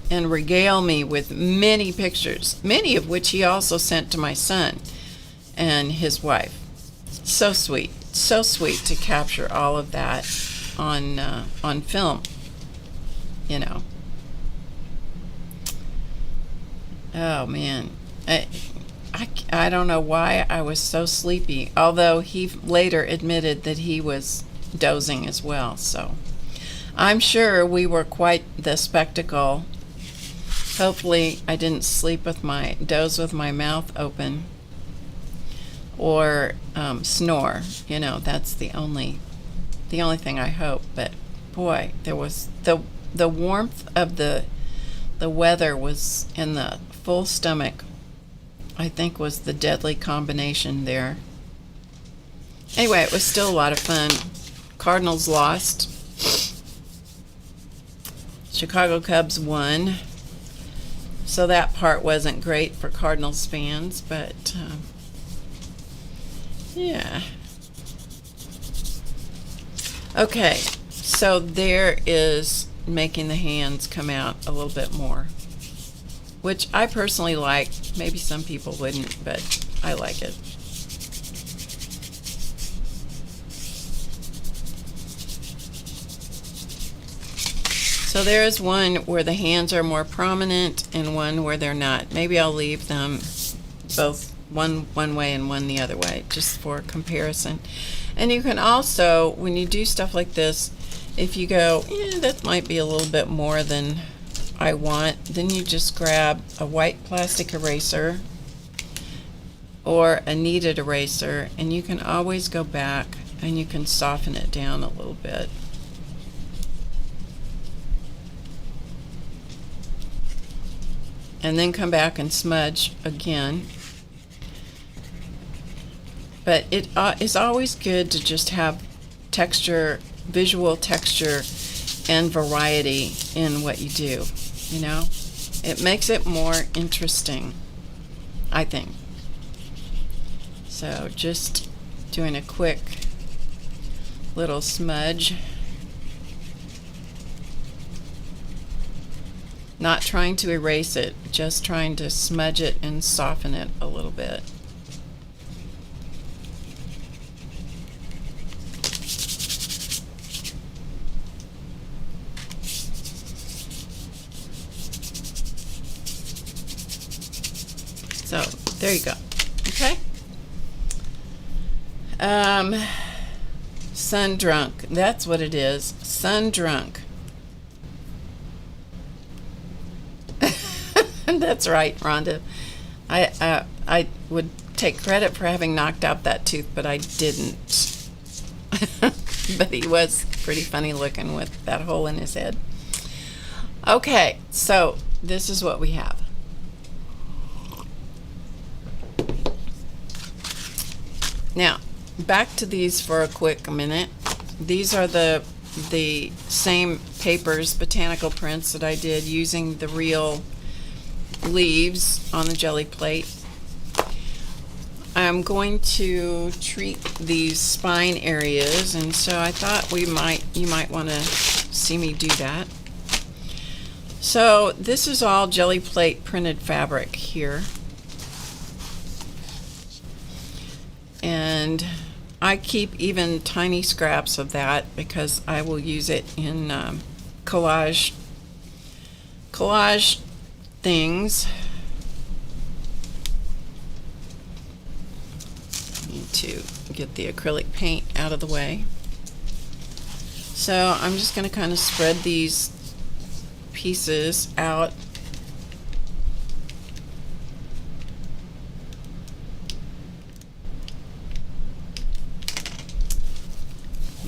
and regale me with many pictures, many of which he also sent to my son and his wife. So sweet to capture all of that on film, Oh man, I don't know why I was so sleepy, although he later admitted that he was dozing as well. So I'm sure we were quite the spectacle. Hopefully I didn't doze with my mouth open or snore. That's the only thing I hope. But boy, there was the warmth of the weather was in the full stomach, I think, was the deadly combination there. Anyway, it was still a lot of fun. Cardinals lost. Chicago Cubs won. So that part wasn't great for Cardinals fans, but yeah. Okay, so there is making the hands come out a little bit more, which I personally like. Maybe some people wouldn't, but I like it. So there is one where the hands are more prominent and one where they're not. Maybe I'll leave them both one way and one the other way, just for comparison. And you can also, when you do stuff like this, if you go, that might be a little bit more than I want, then you just grab a white plastic eraser or a kneaded eraser, and you can always go back and you can soften it down a little bit. And then come back and smudge again. But it is always good to just have texture, visual texture, and variety in what you do. It makes it more interesting, I think. So just doing a quick little smudge. Not trying to erase it, just trying to smudge it and soften it a little bit. So there you go. Okay. Sun drunk. That's what it is. Sun drunk. That's right, Rhonda. I would take credit for having knocked out that tooth, but I didn't. But he was pretty funny looking with that hole in his head. Okay, so this is what we have. Now, back to these for a quick minute. These are the same papers, botanical prints, that I did using the real leaves on the jelly plate. I'm going to treat these spine areas, and so I thought you might want to see me do that. So this is all jelly plate printed fabric here, and I keep even tiny scraps of that because I will use it in collage things. Need to get the acrylic paint out of the way. So I'm just going to kind of spread these pieces out.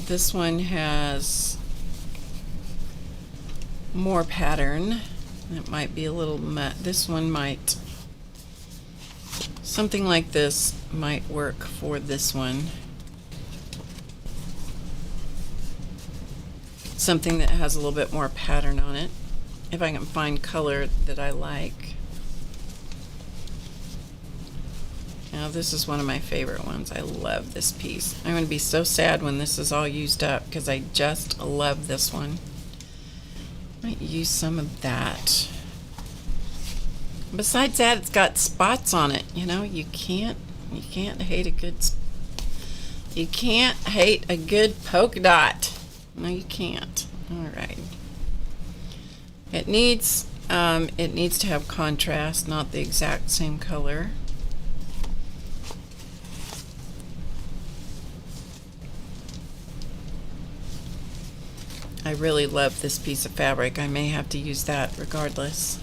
this one has more pattern. It might be a little this one might, something like this might work for this one. Something that has a little bit more pattern on it, if I can find color that I like. Now this is one of my favorite ones. I love this piece. I'm going to be so sad when this is all used up because I just love this one. Might use some of that. Besides that, it's got spots on it. You know, you can't hate a good, you can't hate a good polka dot. No, you can't. All right. It needs to have contrast, not the exact same color. I really love this piece of fabric. I may have to use that regardless.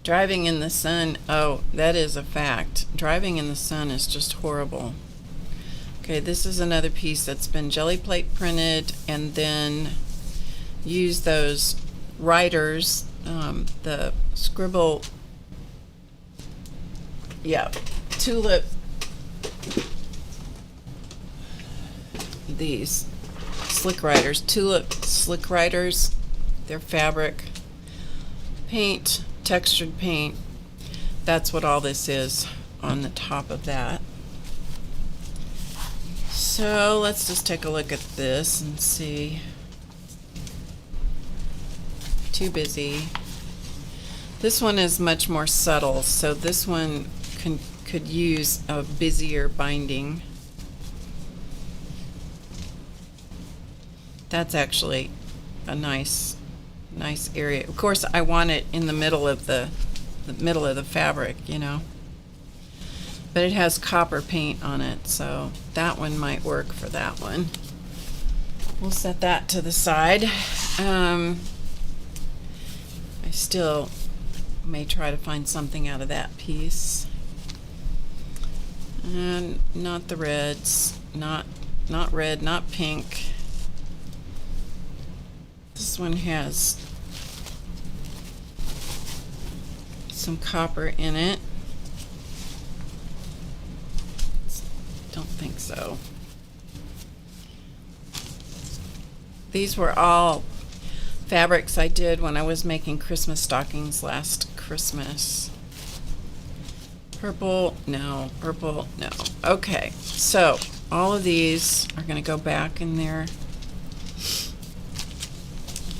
Driving in the sun, oh, that is a fact. Driving in the sun is just horrible. Okay, this is another piece that's been jelly plate printed and then use those writers, the scribble, yeah, tulip, these slick writers, tulip slick writers, they're fabric, paint, textured paint. That's what all this is on the top of that. So let's just take a look at this and see. Too busy. This one is much more subtle, so this one could use a busier binding. That's actually a nice area. Of course, I want it in the middle of the fabric, you know. But it has copper paint on it, so that one might work for that one. We'll set that to the side. I still may try to find something out of that piece. And not the reds, not red, not pink. This one has some copper in it. Don't think so. These were all fabrics I did when I was making Christmas stockings last Christmas. Purple, no. Purple, no. Okay, so all of these are going to go back in there.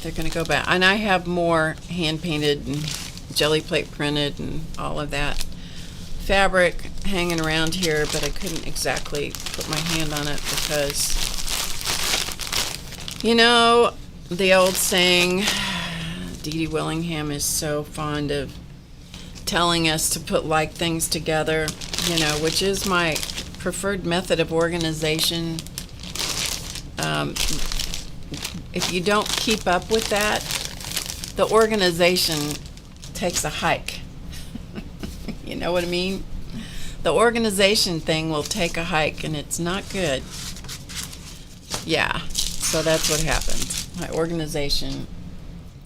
They're going to go back. And I have more hand painted and jelly plate printed and all of that fabric hanging around here, but I couldn't exactly put my hand on it because, you know, the old saying, Dee Dee Willingham is so fond of telling us to put like things together, you know, which is my preferred method of organization. If you don't keep up with that, the organization takes a hike. You know what I mean? The organization thing will take a hike, and it's not good. Yeah, so that's what happened. My organization,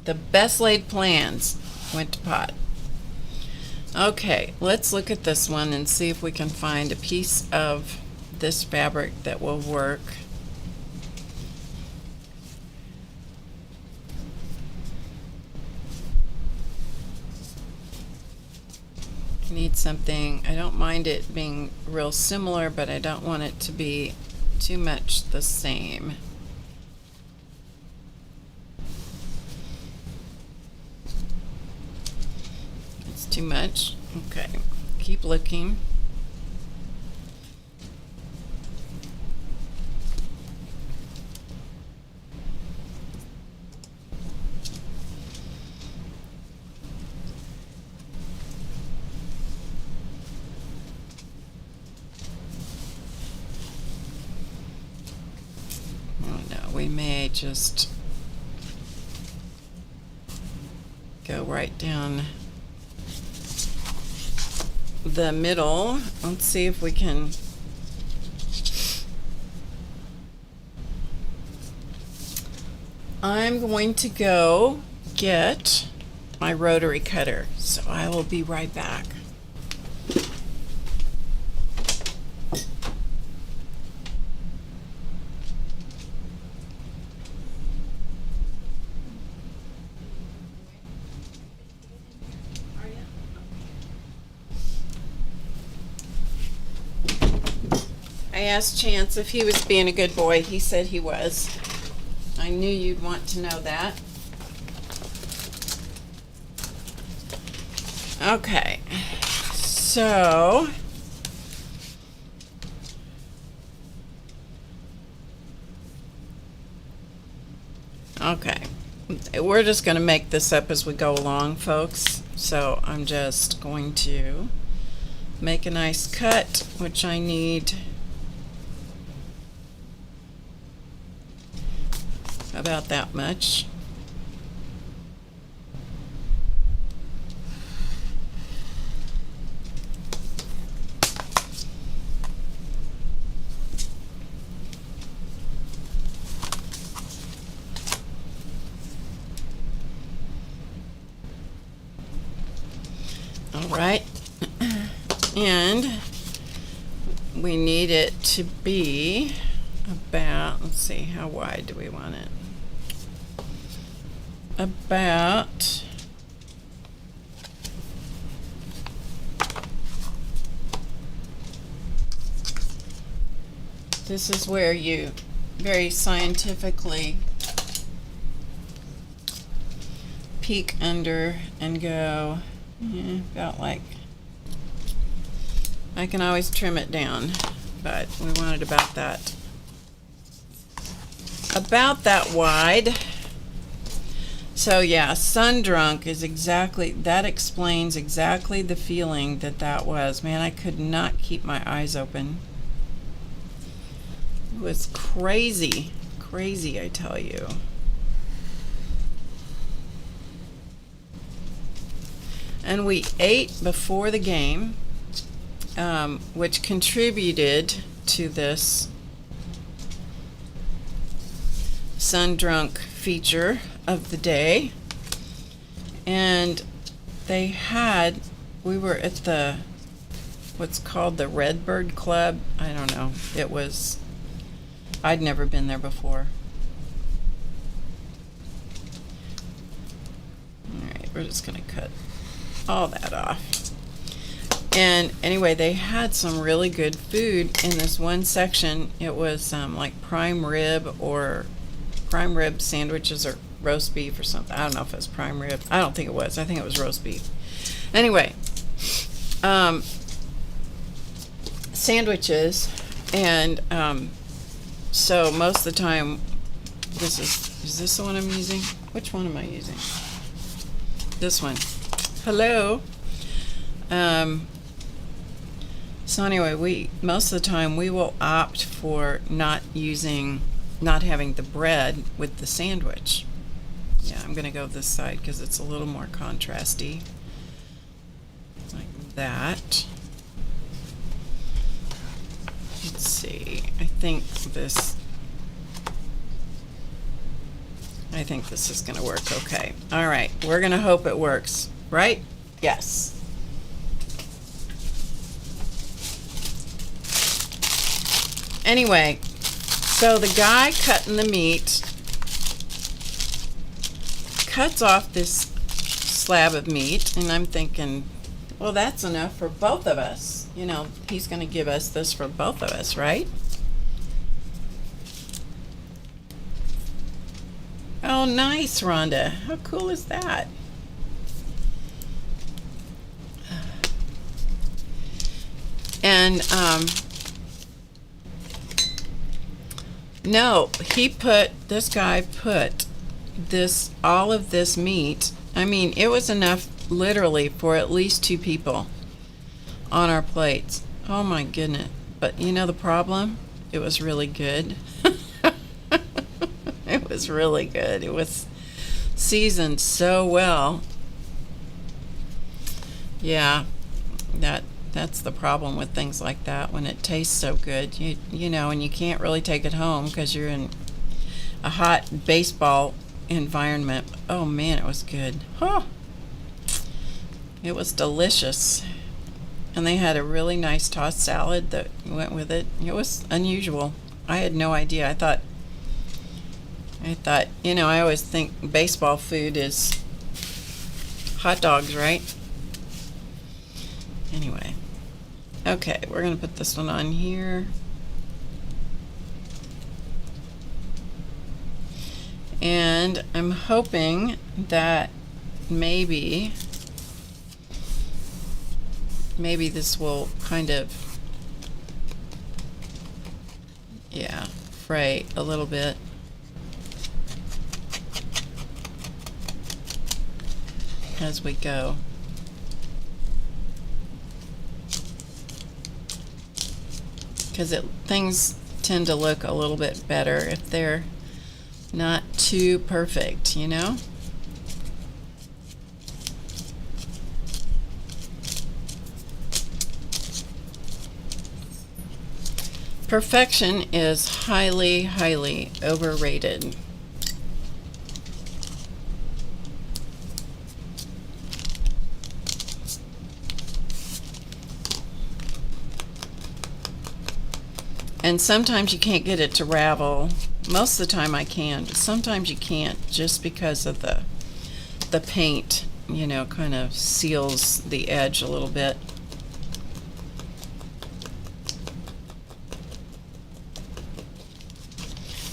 the best laid plans went to pot. Okay, let's look at this one and see if we can find a piece of this fabric that will work. Need something, I don't mind it being real similar, but I don't want it to be too much the same. It's too much. Okay, keep looking. We may just go right down the middle. Let's see if we can. I'm going to go get my rotary cutter, so I will be right back. I asked Chance if he was being a good boy. He said he was. I knew you'd want to know that. Okay, so okay, we're just going to make this up as we go along, folks. So I'm just going to make a nice cut, which I need about that much. All right, and we need it to be about, let's see, how wide do we want it? About this is where you very scientifically peek under and go, yeah, about like, I can always trim it down, but we want it about that wide. So yeah, sun drunk is exactly, that explains exactly the feeling that was. Man, I could not keep my eyes open. It was crazy, crazy, I tell you. And we ate before the game, which contributed to this sun drunk feature of the day. And they had, we were at the what's called the Redbird Club. I don't know, it was, I'd never been there before. Alright, we're just gonna cut all that off. And anyway, they had some really good food in this one section. It was like prime rib sandwiches or roast beef or something. I don't know if it was prime rib. I don't think it was. I think it was roast beef. Anyway, sandwiches, and so most of the time, is this the one I'm using? Which one am I using? This one. Hello. So anyway, most of the time we will opt for not having the bread with the sandwich. Yeah, I'm gonna go this side because it's a little more contrasty, like that. Let's see, I think this is gonna work okay. All right, we're gonna hope it works, right? Yes. Anyway, so the guy cutting the meat cuts off this slab of meat, and I'm thinking, well, that's enough for both of us. You know, he's going to give us this for both of us, right? Oh, nice, Rhonda. How cool is that? And no, this guy put all of this meat, I mean, it was enough literally for at least 2 people on our plates. Oh my goodness. But you know the problem? It was really good. It was really good. It was seasoned so well. Yeah, That's the problem with things like that when it tastes so good. You know, and you can't really take it home because you're in a hot baseball environment. Oh man, it was good. Huh. It was delicious. And they had a really nice tossed salad that went with it. It was unusual. I had no idea. I thought, you know, I always think baseball food is hot dogs, right? Anyway. Okay, we're going to put this one on here. And I'm hoping that maybe this will kind of, yeah, fray a little bit. As we go. Because things tend to look a little bit better if they're not too perfect, you know? Perfection is highly, highly overrated. And sometimes you can't get it to ravel. Most of the time I can, but sometimes you can't just because of the paint, you know, kind of seals the edge a little bit.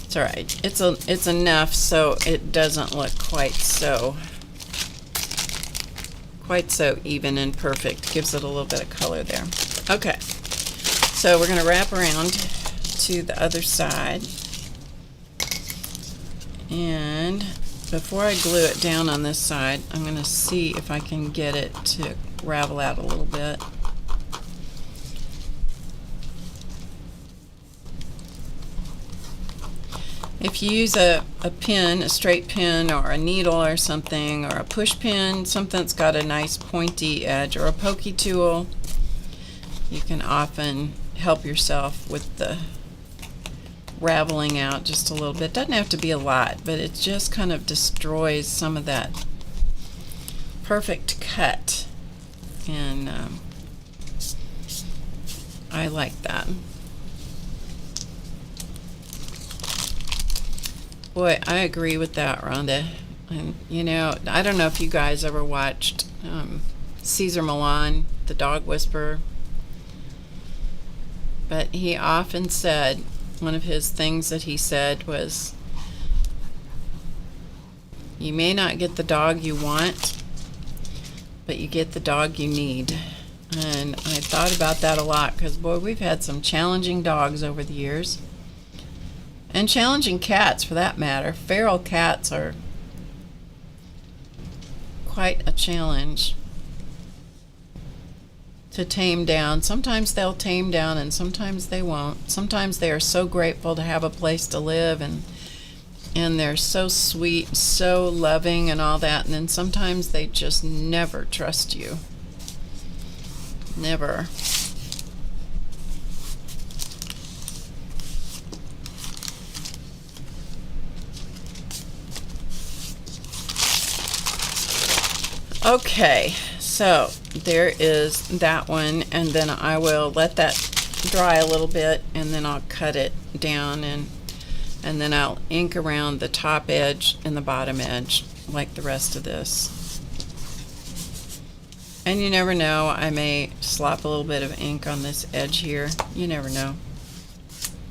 It's all right. It's enough so it doesn't look quite so even and perfect. Gives it a little bit of color there. Okay. So we're going to wrap around to the other side. And before I glue it down on this side, I'm going to see if I can get it to ravel out a little bit. If you use a pin, a straight pin or a needle or something, or a push pin, something that's got a nice pointy edge, or a pokey tool, you can often help yourself with the raveling out just a little bit. Doesn't have to be a lot, but it just kind of destroys some of that perfect cut, and I like that. Boy, I agree with that, Rhonda. And you know, I don't know if you guys ever watched Cesar Millan, the dog whisperer, but he often said, one of his things that he said was, you may not get the dog you want, but you get the dog you need. And I thought about that a lot because, boy, we've had some challenging dogs over the years. And challenging cats, for that matter. Feral cats are quite a challenge to tame down. Sometimes they'll tame down and sometimes they won't. Sometimes they are so grateful to have a place to live, and they're so sweet, so loving and all that, and then sometimes they just never trust you. Never. Okay, so there is that one, and then I will let that dry a little bit, and then I'll cut it down, and then I'll ink around the top edge and the bottom edge like the rest of this. And you never know, I may slop a little bit of ink on this edge here. You never know.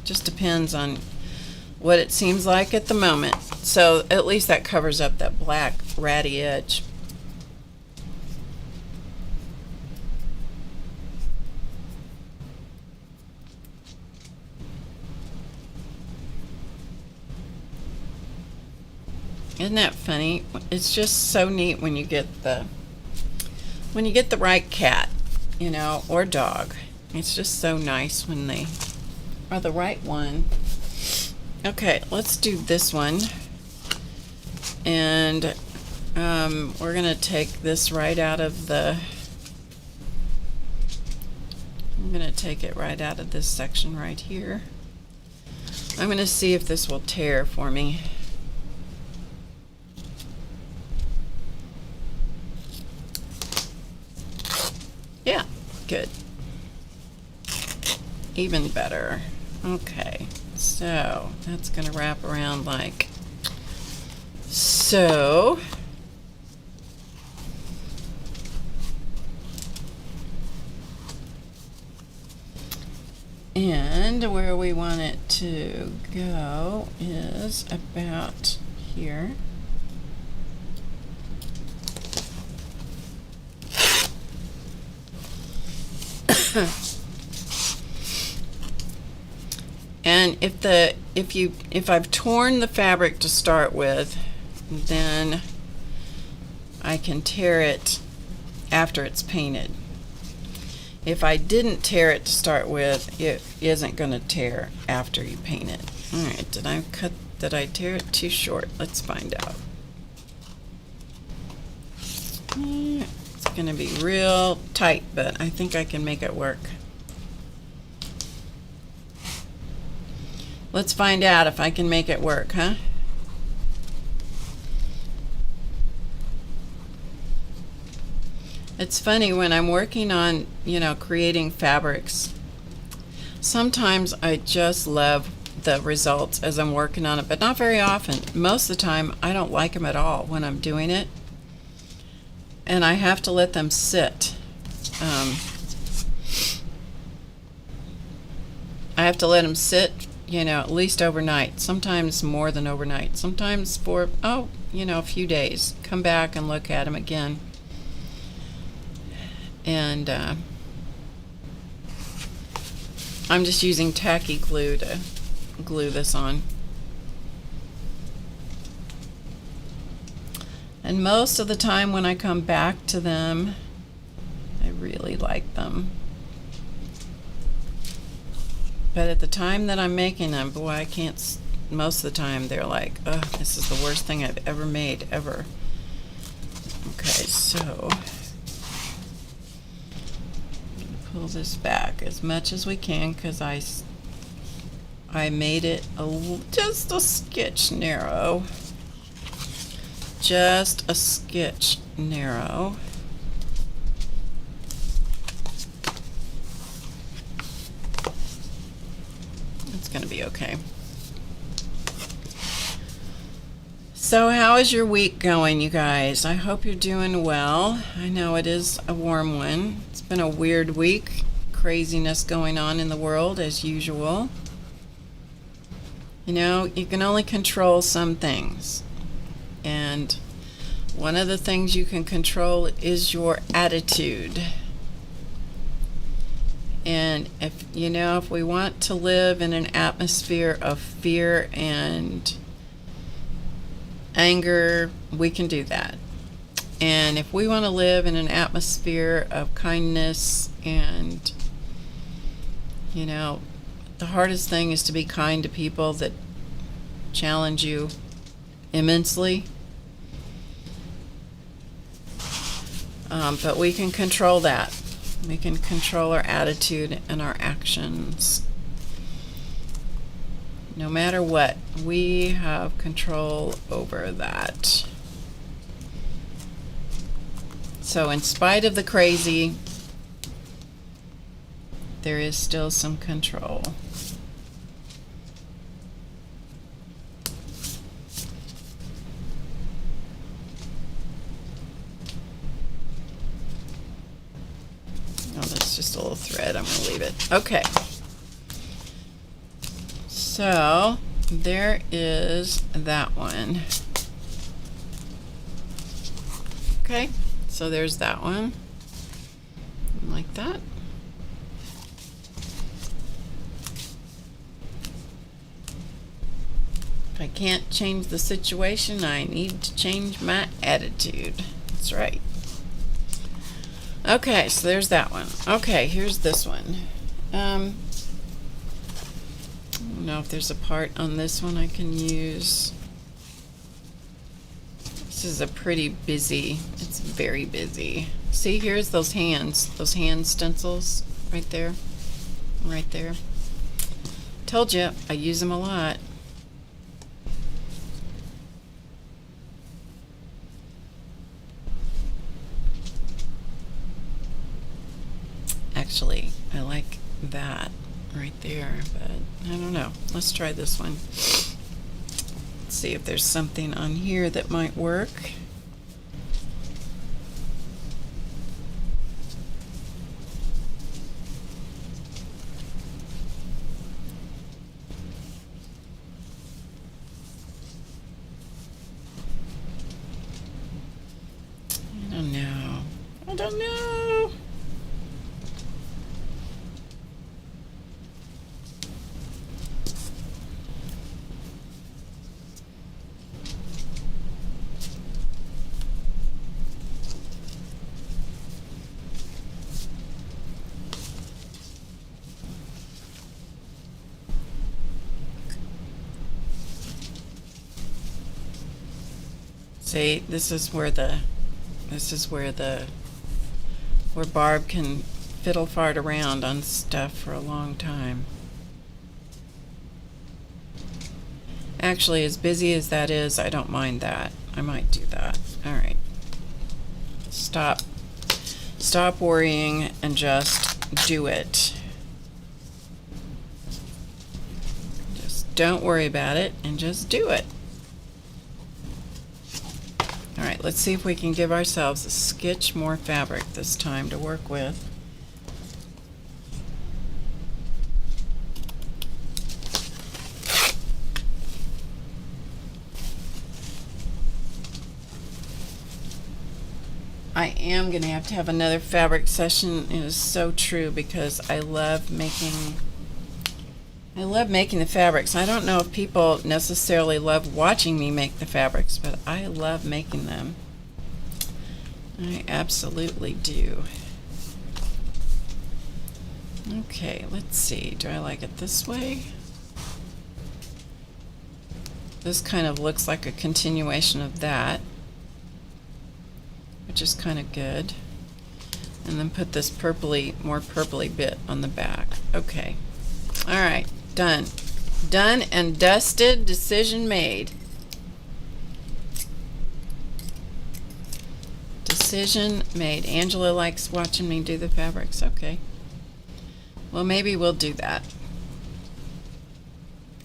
Just depends on what it seems like at the moment. So at least that covers up that black ratty edge. Isn't that funny? It's just so neat when you get the right cat, you know, or dog. It's just so nice when they are the right one. Okay, let's do this one. And we're going to take this right out of the I'm going to take it right out of this section right here. I'm going to see if this will tear for me. Yeah, good. Even better. Okay, so that's going to wrap around like so. And where we want it to go is about here. And if I've torn the fabric to start with, then I can tear it after it's painted. If I didn't tear it to start with, it isn't going to tear after you paint it. Alright, did I tear it too short? Let's find out. It's going to be real tight, but I think I can make it work. Let's find out if I can make it work, huh? It's funny when I'm working on, creating fabrics. Sometimes I just love the results as I'm working on it, but not very often. Most of the time, I don't like them at all when I'm doing it. And I have to let them sit. I have to let them sit, at least overnight. Sometimes more than overnight. Sometimes for, a few days. Come back and look at them again. And I'm just using tacky glue to glue this on. And most of the time when I come back to them, I really like them. But at the time that I'm making them, boy, I can't, most of the time they're like, oh, this is the worst thing I've ever made, ever. Okay, so pull this back as much as we can because I made it just a sketch narrow. Just a sketch narrow. It's going to be okay. So how is your week going, you guys? I hope you're doing well. I know it is a warm one. It's been a weird week. Craziness going on in the world as usual. You can only control some things. And one of the things you can control is your attitude. And if we want to live in an atmosphere of fear and anger, we can do that. And if we want to live in an atmosphere of kindness and, the hardest thing is to be kind to people that challenge you immensely. But we can control that. We can control our attitude and our actions. No matter what, we have control over that. So in spite of the crazy, there is still some control. Oh, that's just a little thread. I'm going to leave it. Okay. So there is that one. Okay, so there's that one. Like that. If I can't change the situation, I need to change my attitude. That's right. Okay, so there's that one. Okay, here's this one. I don't know if there's a part on this one I can use. This is a pretty busy, it's very busy. See, here's those hand stencils right there. right there. Told you, I use them a lot. Actually, I like that right there, but I don't know. Let's try this one. Let's see if there's something on here that might work. I don't know. See, this is where Barb can fiddle fart around on stuff for a long time. Actually, as busy as that is, I don't mind that. I might do that. All right. Stop worrying and just do it. Just don't worry about it and just do it. All right, let's see if we can give ourselves a skitch more fabric this time to work with. I am going to have another fabric session. It is so true, because I love making the fabrics. I don't know if people necessarily love watching me make the fabrics, but I love making them. I absolutely do. Okay, let's see. Do I like it this way? This kind of looks like a continuation of that, which is kind of good. And then put this more purpley bit on the back. Okay. All right. Done. Done and dusted. Decision made. Decision made. Angela likes watching me do the fabrics. Okay. Well, maybe we'll do that.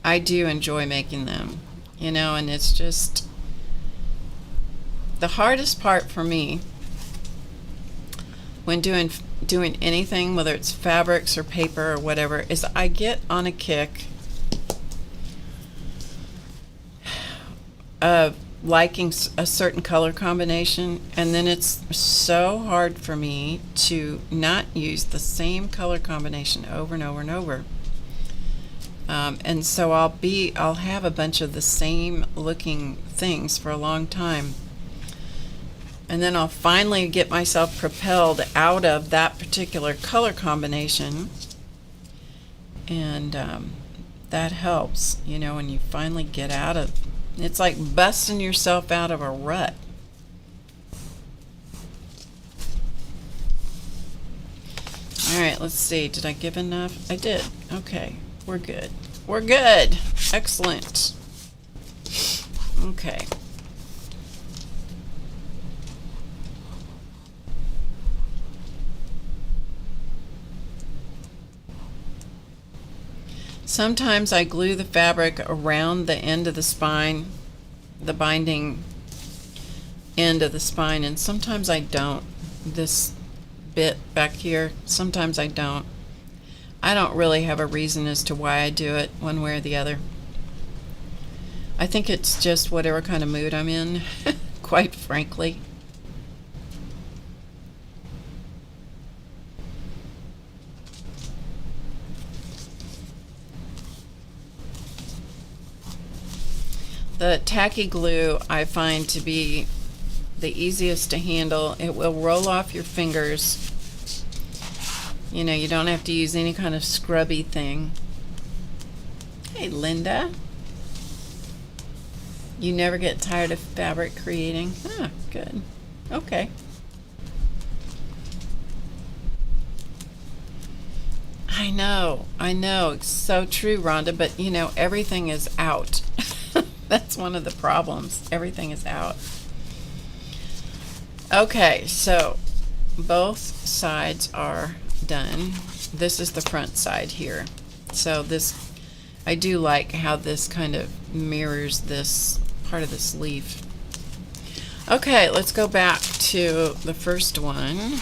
I do enjoy making them, you know, and it's just the hardest part for me when doing anything, whether it's fabrics or paper or whatever, is I get on a kick of liking a certain color combination, and then it's so hard for me to not use the same color combination over and over and over. And so I'll have a bunch of the same looking things for a long time. And then I'll finally get myself propelled out of that particular color combination, and that helps, you know, when you finally get out of, it's like busting yourself out of a rut. All right, let's see, did I give enough? I did. Okay, we're good. We're good. Excellent. Okay. Sometimes I glue the fabric around the end of the spine, the binding end of the spine, and sometimes I don't. This bit back here, sometimes I don't. I don't really have a reason as to why I do it one way or the other. I think it's just whatever kind of mood I'm in, quite frankly. The tacky glue I find to be the easiest to handle. It will roll off your fingers. You know, you don't have to use any kind of scrubby thing. Hey, Linda. You never get tired of fabric creating? Ah, good. Okay. I know, it's so true, Rhonda, but you know, everything is out. That's one of the problems. Everything is out. Okay, so both sides are done. This is the front side here. So this, I do like how this kind of mirrors this part of this leaf. Okay, let's go back to the first one.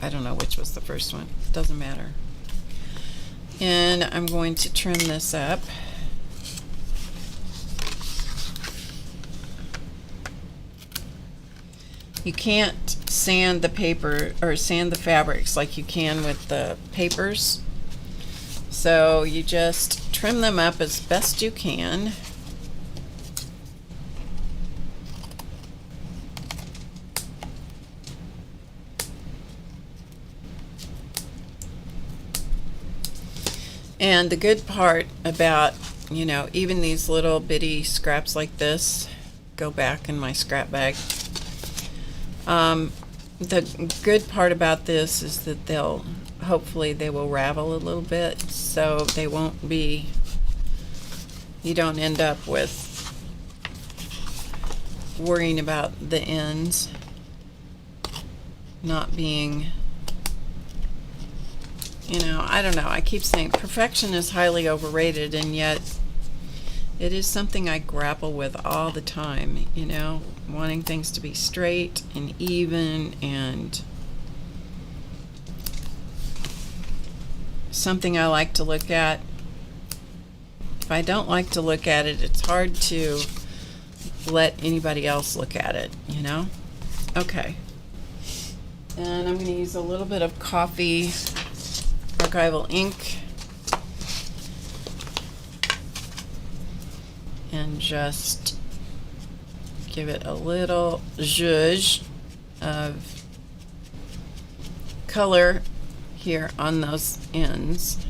I don't know which was the first one. Doesn't matter. And I'm going to trim this up. You can't sand the paper or sand the fabrics like you can with the papers. So you just trim them up as best you can. And the good part about, you know, even these little bitty scraps like this go back in my scrap bag. The good part about this is that hopefully they will ravel a little bit, so they won't be, you don't end up with worrying about the ends not being, you know, I don't know. I keep saying perfection is highly overrated, and yet it is something I grapple with all the time, you know, wanting things to be straight and even and something I like to look at. If I don't like to look at it, it's hard to let anybody else look at it, you know? Okay. And I'm going to use a little bit of coffee archival ink and just give it a little zhuzh of color here on those ends.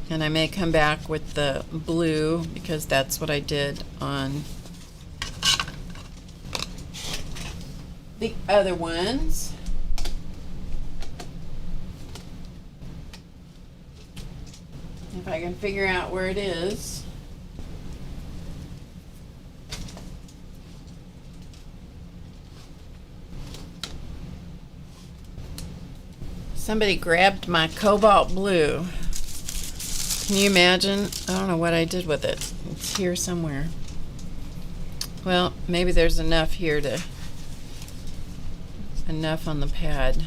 And I may come back with the blue because that's what I did on the other ones. If I can figure out where it is. Somebody grabbed my cobalt blue. Can you imagine? I don't know what I did with it. It's here somewhere. Well, maybe there's enough here to, enough on the pad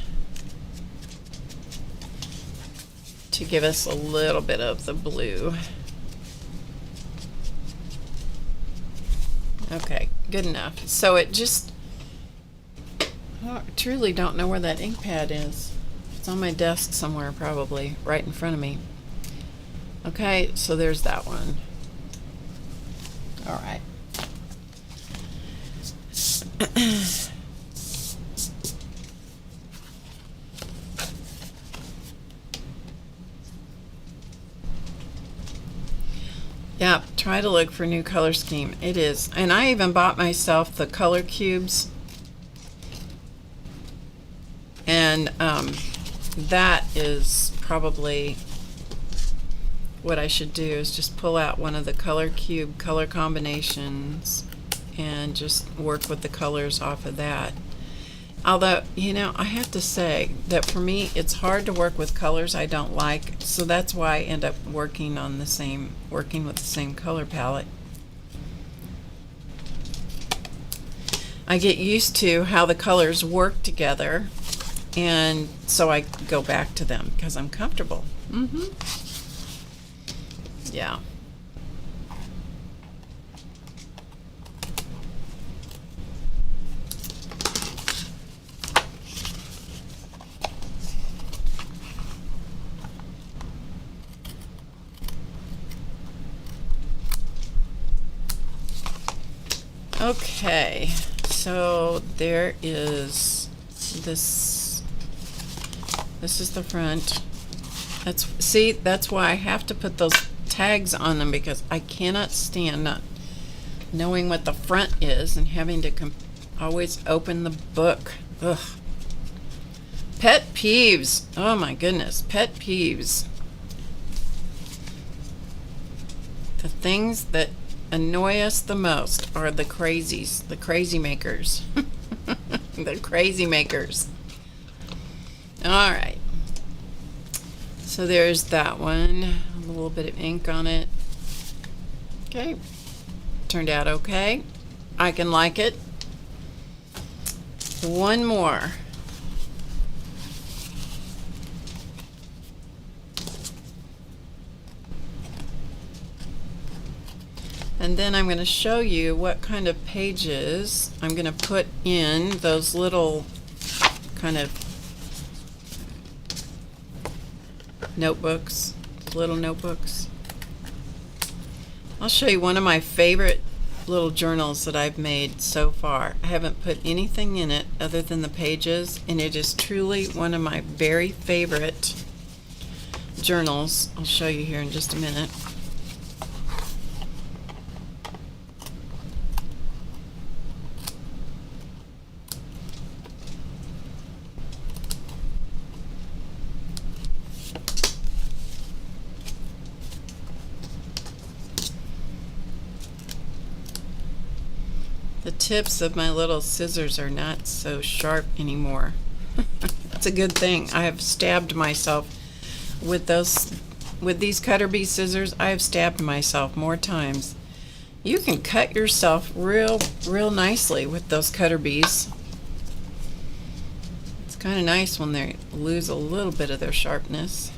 to give us a little bit of the blue. Okay, good enough. So it just, I truly don't know where that ink pad is. It's on my desk somewhere, probably right in front of me. Okay, so there's that one. All right. Yeah, try to look for new color scheme. It is. And I even bought myself the color cubes. And that is probably what I should do, is just pull out one of the color cube color combinations and just work with the colors off of that. Although, you know, I have to say that for me it's hard to work with colors I don't like, so that's why I end up working with the same color palette. I get used to how the colors work together, and so I go back to them because I'm comfortable. Yeah. Okay, so there is this. This is the front. That's why I have to put those tags on them, because I cannot stand not knowing what the front is and having to always open the book. Ugh. Pet peeves. Oh my goodness, pet peeves. The things that annoy us the most are the crazies, the crazy makers. The crazy makers. All right. So there's that one. A little bit of ink on it. Okay. Turned out okay. I can like it. One more. And then I'm going to show you what kind of pages I'm going to put in those little kind of notebooks, little notebooks. I'll show you one of my favorite little journals that I've made so far. I haven't put anything in it other than the pages, and it is truly one of my very favorite journals. I'll show you here in just a minute. The tips of my little scissors are not so sharp anymore. That's a good thing. I have stabbed myself with these cutter bee scissors. I have stabbed myself more times. You can cut yourself real nicely with those cutter bees. It's kind of nice when they lose a little bit of their sharpness.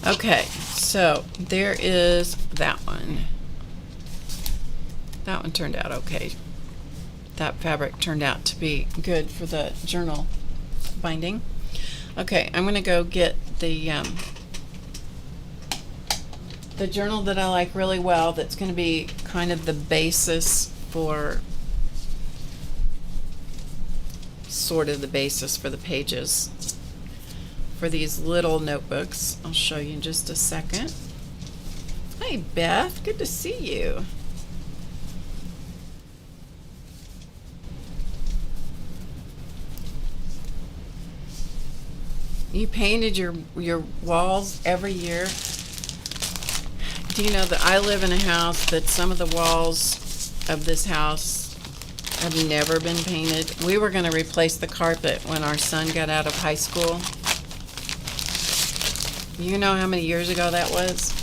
Okay, so there is that one. That one turned out okay. That fabric turned out to be good for the journal binding. Okay, I'm going to go get the journal that I like really well, that's going to be kind of the basis for, sort of the basis for the pages for these little notebooks. I'll show you in just a second. Hi Beth, good to see you. You painted your walls every year. Do you know that I live in a house that some of the walls of this house have never been painted? We were going to replace the carpet when our son got out of high school. You know how many years ago that was?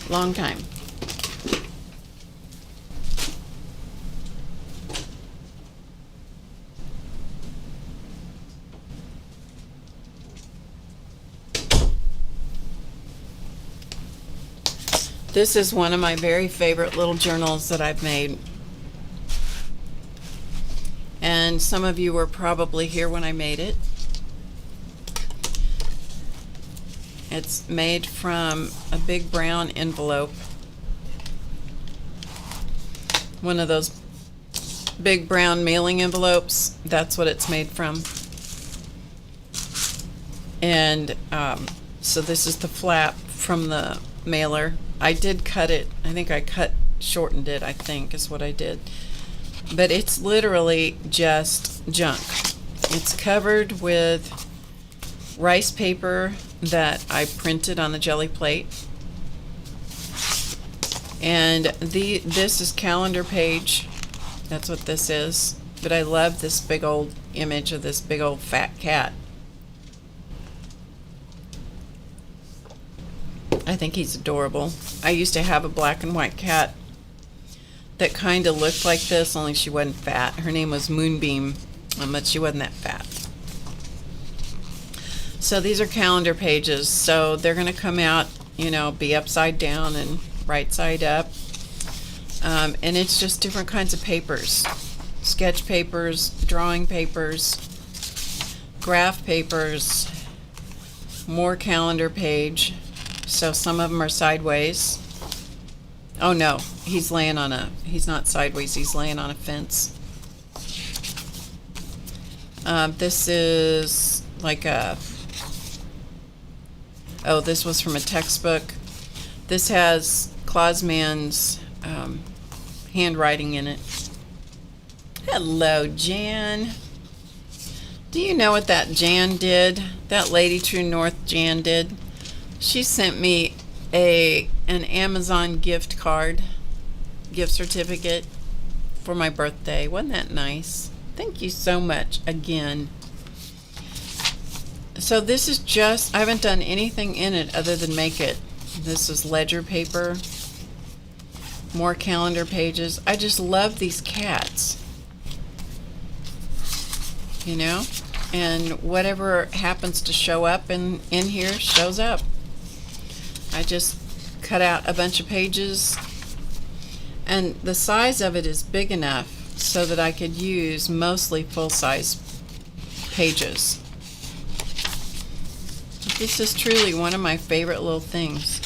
Long time. This is one of my very favorite little journals that I've made. And some of you were probably here when I made it. It's made from a big brown envelope. One of those big brown mailing envelopes. That's what it's made from. And so this is the flap from the mailer. I did cut it. I think I shortened it, I think is what I did. But it's literally just junk. It's covered with rice paper that I printed on the jelly plate. And this is calendar page. That's what this is. But I love this big old image of this big old fat cat. I think he's adorable. I used to have a black and white cat that kind of looked like this, only she wasn't fat. Her name was Moonbeam, but she wasn't that fat. So these are calendar pages. So they're going to come out, you know, be upside down and right side up. And it's just different kinds of papers. Sketch papers, drawing papers, graph papers, more calendar page. So some of them are sideways. Oh no, he's not sideways, he's laying on a fence. This is like this was from a textbook. This has Clausman's handwriting in it. Hello, Jan. Do you know what that Jan did? That Lady True North Jan did? She sent me an Amazon gift certificate for my birthday. Wasn't that nice? Thank you so much again. So this is I haven't done anything in it other than make it. This is ledger paper, more calendar pages. I just love these cats, you know, and whatever happens to show up in here shows up. I just cut out a bunch of pages, and the size of it is big enough so that I could use mostly full-size pages. This is truly one of my favorite little things.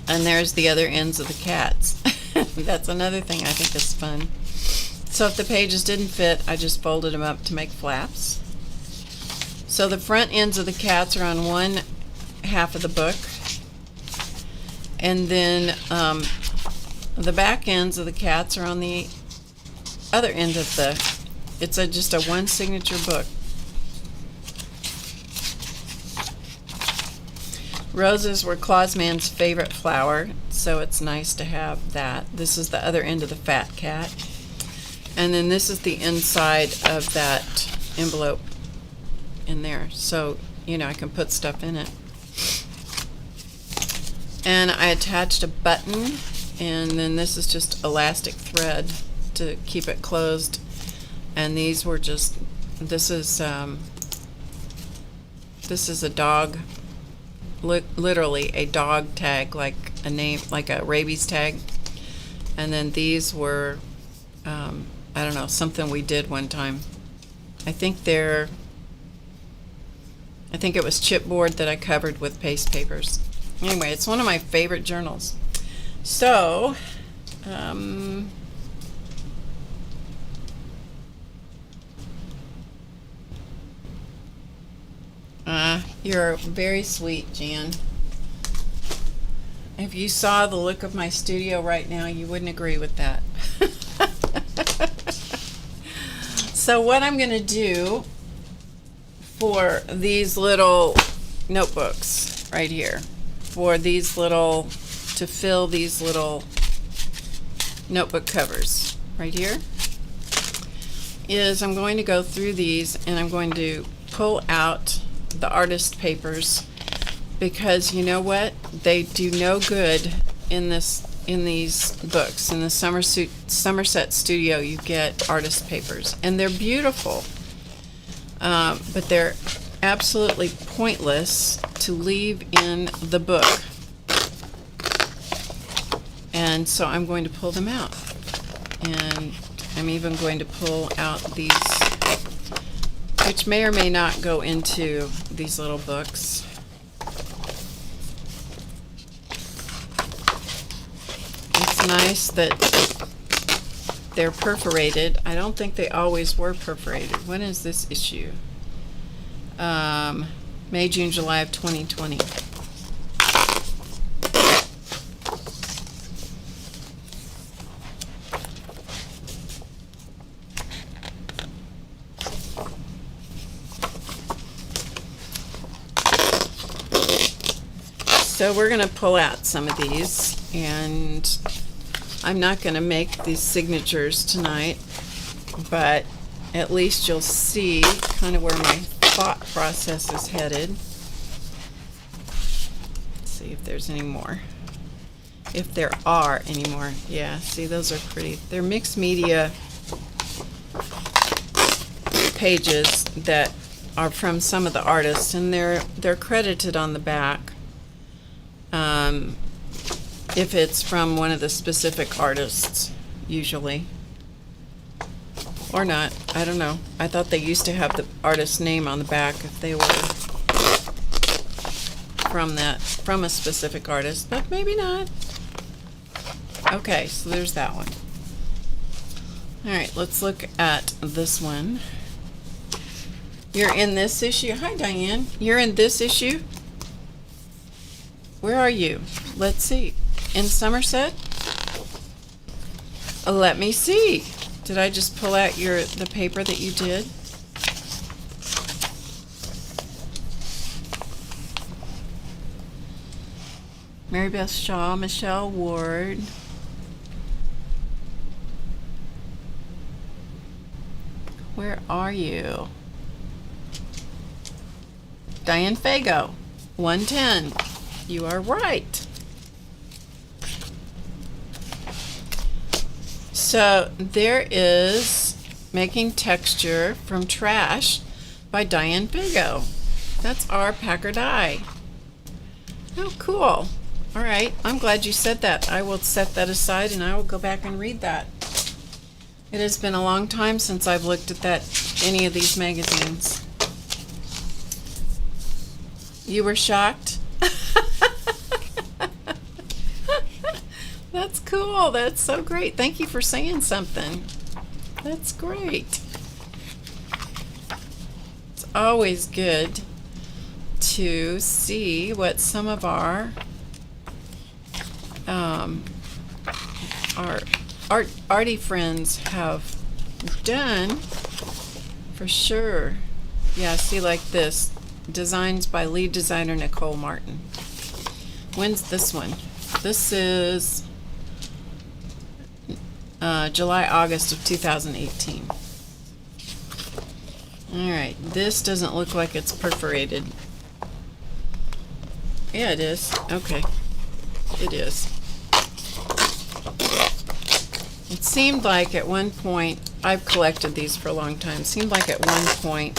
And there's the other ends of the cats. That's another thing I think is fun. So if the pages didn't fit, I just folded them up to make flaps. So the front ends of the cats are on one half of the book, and then the back ends of the cats are on the other end of it's just a one signature book. Roses were Clausman's favorite flower, so it's nice to have that. This is the other end of the fat cat. And then this is the inside of that envelope in there. So, you know, I can put stuff in it. And I attached a button, and then this is just elastic thread to keep it closed. And these were just, this is a dog, literally a dog tag, like a name, like a rabies tag. And then these were, I don't know, something we did one time. I think it was chipboard that I covered with paste papers. Anyway, it's one of my favorite journals. So, you're very sweet, Jan. If you saw the look of my studio right now, you wouldn't agree with that. So what I'm going to do for these little notebooks right here, to fill these little notebook covers right here, is I'm going to go through these and I'm going to pull out the artist papers, because you know what, they do no good in these books. In the Somerset Studio you get artist papers, and they're beautiful, but they're absolutely pointless to leave in the book. And so I'm going to pull them out, and I'm even going to pull out these, which may or may not go into these little books. It's nice that they're perforated. I don't think they always were perforated. When is this issue? May, June, July of 2020. So we're going to pull out some of these, and I'm not going to make these signatures tonight, but at least you'll see kind of where my thought process is headed. Let's see if there's any more. If there are any more. Yeah, see, those are pretty. They're mixed media pages that are from some of the artists, and they're credited on the back. If it's from one of the specific artists, usually. Or not, I don't know. I thought they used to have the artist's name on the back if they were from a specific artist, but maybe not. Okay, so there's that one. All right, let's look at this one. You're in this issue. Hi, Diane. You're in this issue? Where are you? Let's see. In Somerset? Let me see. Did I just pull out the paper that you did? Mary Beth Shaw, Michelle Ward. Where are you? Diane Fago, 110. You are right. So there is Making Texture from Trash by Diane Fago. That's our Packard Eye. Oh, cool. All right, I'm glad you said that. I will set that aside and I will go back and read that. It has been a long time since I've looked at any of these magazines. You were shocked? That's cool. That's so great. Thank you for saying something. That's great. It's always good to see what some of our arty friends have done, for sure. Yeah, see, like this, designs by lead designer Nicole Martin. When's this one? This is July, August of 2018. All right, this doesn't look like it's perforated. Yeah, it is. Okay, it is. It seemed like at one point, I've collected these for a long time, it seemed like at one point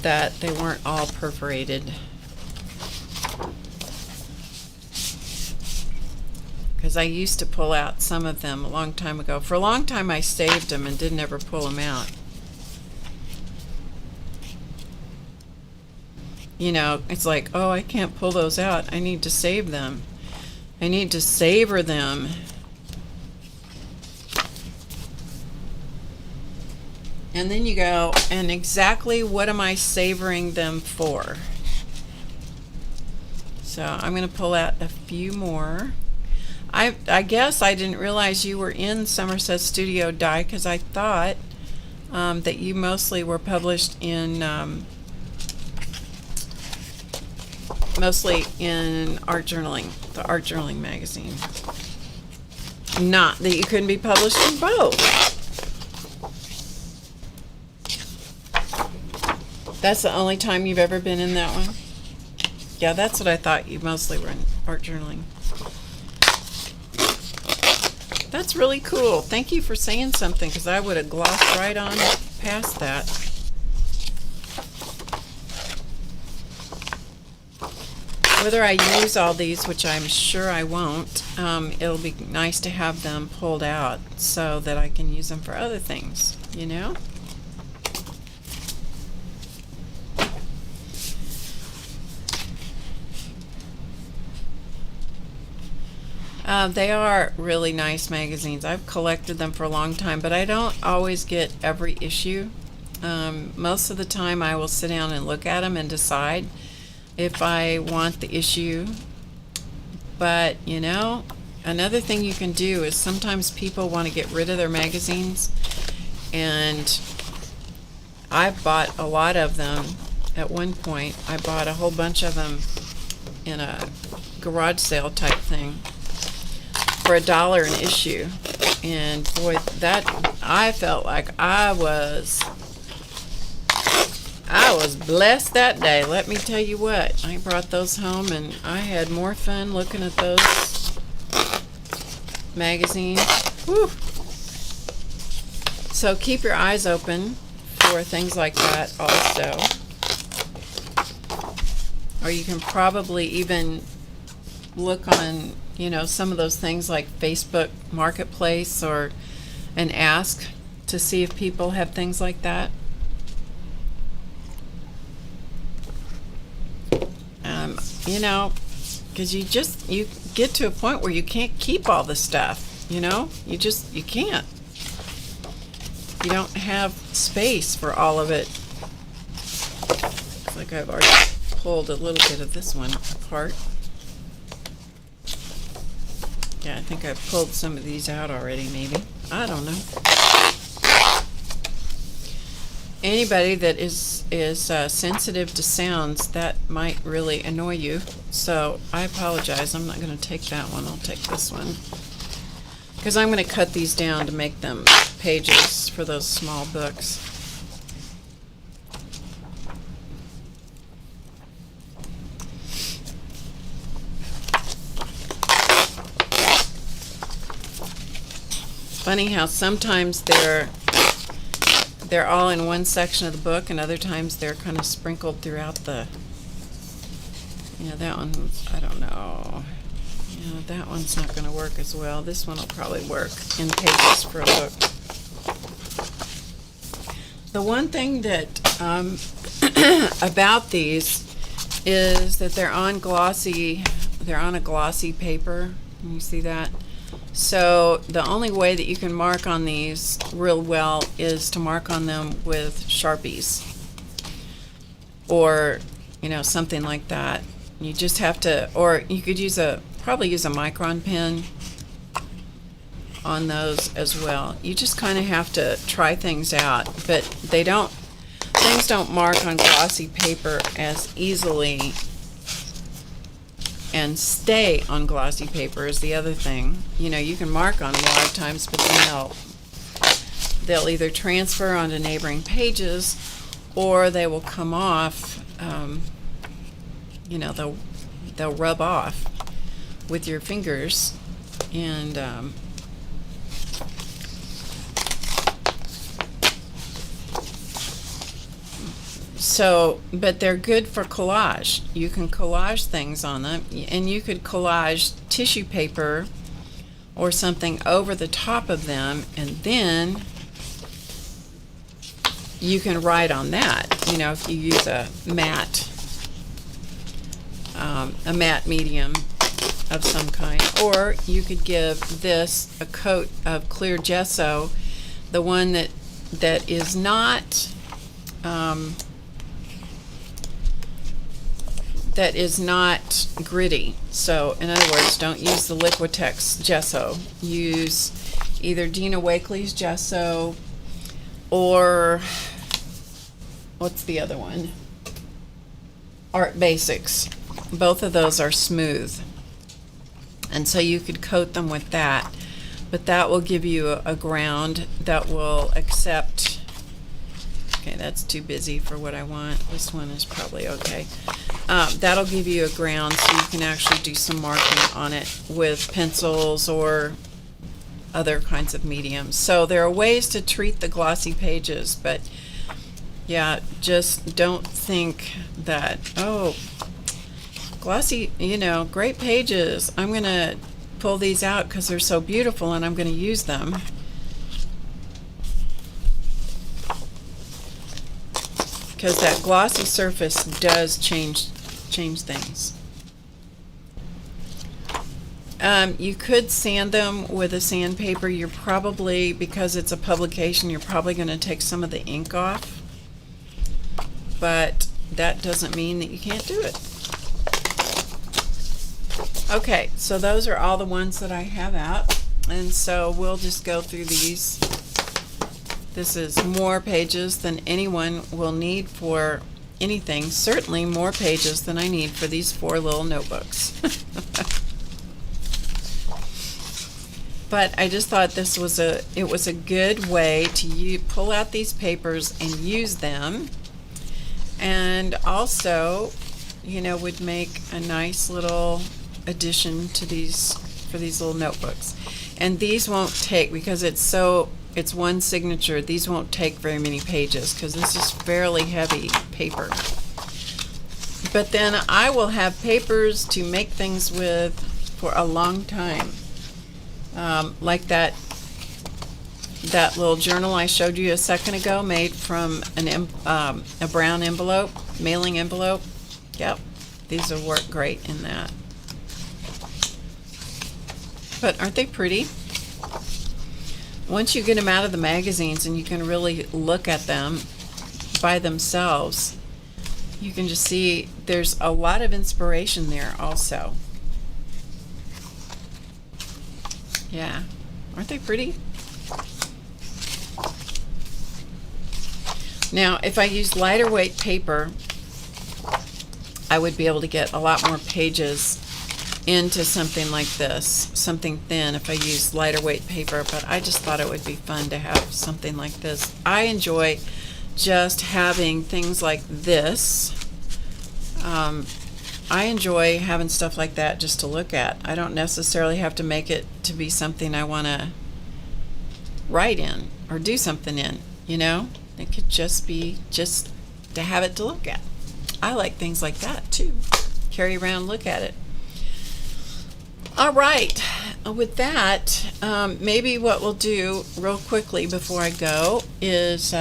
that they weren't all perforated. Because I used to pull out some of them a long time ago. For a long time I saved them and didn't ever pull them out. You know, it's like, oh, I can't pull those out. I need to save them. I need to savor them. And then you go, and exactly what am I savoring them for? So I'm going to pull out a few more. I guess I didn't realize you were in Somerset Studio Die, because I thought that you mostly were published in Art Journaling, the Art Journaling magazine. Not that you couldn't be published in both. That's the only time you've ever been in that one? Yeah, that's what I thought. You mostly were in Art Journaling. That's really cool. Thank you for saying something, because I would have glossed right on past that. Whether I use all these, which I'm sure I won't, it'll be nice to have them pulled out so that I can use them for other things, you know? They are really nice magazines. I've collected them for a long time, but I don't always get every issue. Most of the time I will sit down and look at them and decide if I want the issue. But, you know, another thing you can do is sometimes people want to get rid of their magazines, and I've bought a lot of them. At one point, I bought a whole bunch of them in a garage sale type thing for $1 an issue, and boy, that I felt like I was blessed that day. Let me tell you what, I brought those home and I had more fun looking at those magazines. Whew. So keep your eyes open for things like that also, or you can probably even look on, you know, some of those things like Facebook Marketplace and ask to see if people have things like that. you know, because you get to a point where you can't keep all the stuff, you know? You can't. You don't have space for all of it. Looks like I've already pulled a little bit of this one apart. Yeah, I think I've pulled some of these out already, maybe. I don't know. Anybody that is sensitive to sounds, that might really annoy you. So I apologize. I'm not going to take that one. I'll take this one. Because I'm going to cut these down to make them pages for those small books. Funny how sometimes they're all in one section of the book, and other times they're kind of sprinkled throughout the, you know, that one, I don't know. You know, that one's not going to work as well. This one will probably work in pages for a book. The one thing that about these is that they're on a glossy paper. Can you see that? So the only way that you can mark on these real well is to mark on them with Sharpies or, you know, something like that. You just have to, or you could probably use a micron pen on those as well. You just kind of have to try things out, but things don't mark on glossy paper as easily and stay on glossy paper is the other thing. You know, you can mark on them a lot of times, but then they'll either transfer onto neighboring pages or they will come off, you know, they'll rub off with your fingers, and so, but they're good for collage. You can collage things on them, and you could collage tissue paper or something over the top of them, and then you can write on that. You know, if you use a matte medium of some kind, or you could give this a coat of clear gesso, the one that is not gritty. So in other words, don't use the Liquitex gesso. Use either Dina Wakley's gesso, or what's the other one? Art Basics. Both of those are smooth, and so you could coat them with that, but that will give you a ground that will accept. Okay, that's too busy for what I want. This one is probably okay. That'll give you a ground so you can actually do some marking on it with pencils or other kinds of mediums. So there are ways to treat the glossy pages, but yeah, just don't think that, oh, glossy, you know, great pages, I'm going to pull these out because they're so beautiful and I'm going to use them. Because that glossy surface does change things. You could sand them with a sandpaper. You're probably, because it's a publication, you're probably going to take some of the ink off, but that doesn't mean that you can't do it. Okay, so those are all the ones that I have out, and so we'll just go through these. This is more pages than anyone will need for anything, certainly more pages than I need for these 4 little notebooks. But I just thought this was it was a good way to pull out these papers and use them, and also, you know, would make a nice little addition to these, for these little notebooks. And these won't take, because it's one signature, these won't take very many pages because this is fairly heavy paper. But then I will have papers to make things with for a long time. Like that little journal I showed you a second ago, made from a brown envelope, mailing envelope. Yep, These will work great in that. But aren't they pretty? Once you get them out of the magazines and you can really look at them by themselves, you can just see there's a lot of inspiration there also. Yeah, aren't they pretty? Now, if I use lighter weight paper, I would be able to get a lot more pages into something like this, something thin, if I use lighter weight paper, but I just thought it would be fun to have something like this. I enjoy just having things like this. I enjoy having stuff like that just to look at. I don't necessarily have to make it to be something I want to write in or do something in, you know? It could just be just to have it to look at. I like things like that too. Carry around, look at it. All right, with that, maybe what we'll do real quickly before I go is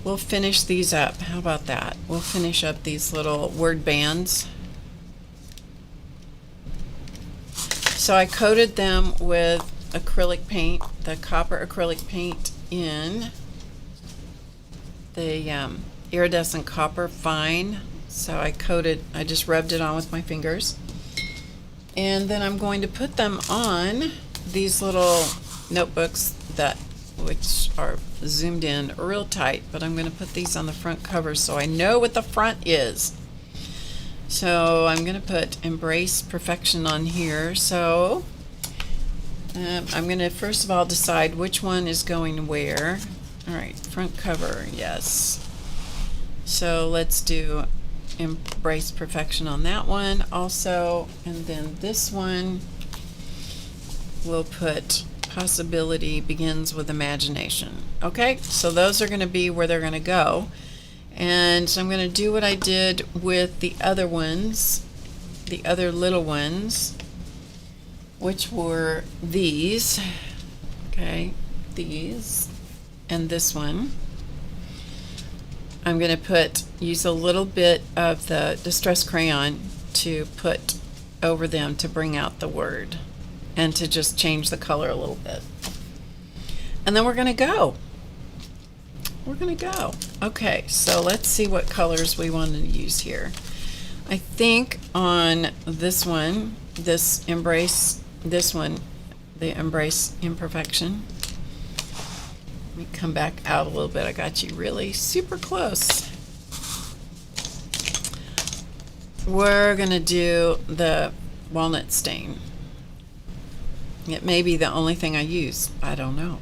we'll finish these up. How about that? We'll finish up these little word bands. So I coated them with acrylic paint, the copper acrylic paint in the iridescent copper fine. So I just rubbed it on with my fingers. And then I'm going to put them on these little notebooks which are zoomed in real tight, but I'm going to put these on the front cover so I know what the front is. So I'm going to put Embrace Perfection on here. So I'm going to first of all decide which one is going where. All right, front cover, yes. So let's do Embrace Perfection on that one also, and then this one we'll put Possibility Begins with Imagination. Okay, so those are going to be where they're going to go, and so I'm going to do what I did with the other ones, the other little ones, which were these. Okay, these and this one. I'm going to use a little bit of the Distress Crayon to put over them to bring out the word and to just change the color a little bit. And then we're going to go. We're going to go. Okay, so let's see what colors we want to use here. I think on this one, the Embrace Imperfection. Let me come back out a little bit. I got you really super close. We're going to do the walnut stain. It may be the only thing I use. I don't know.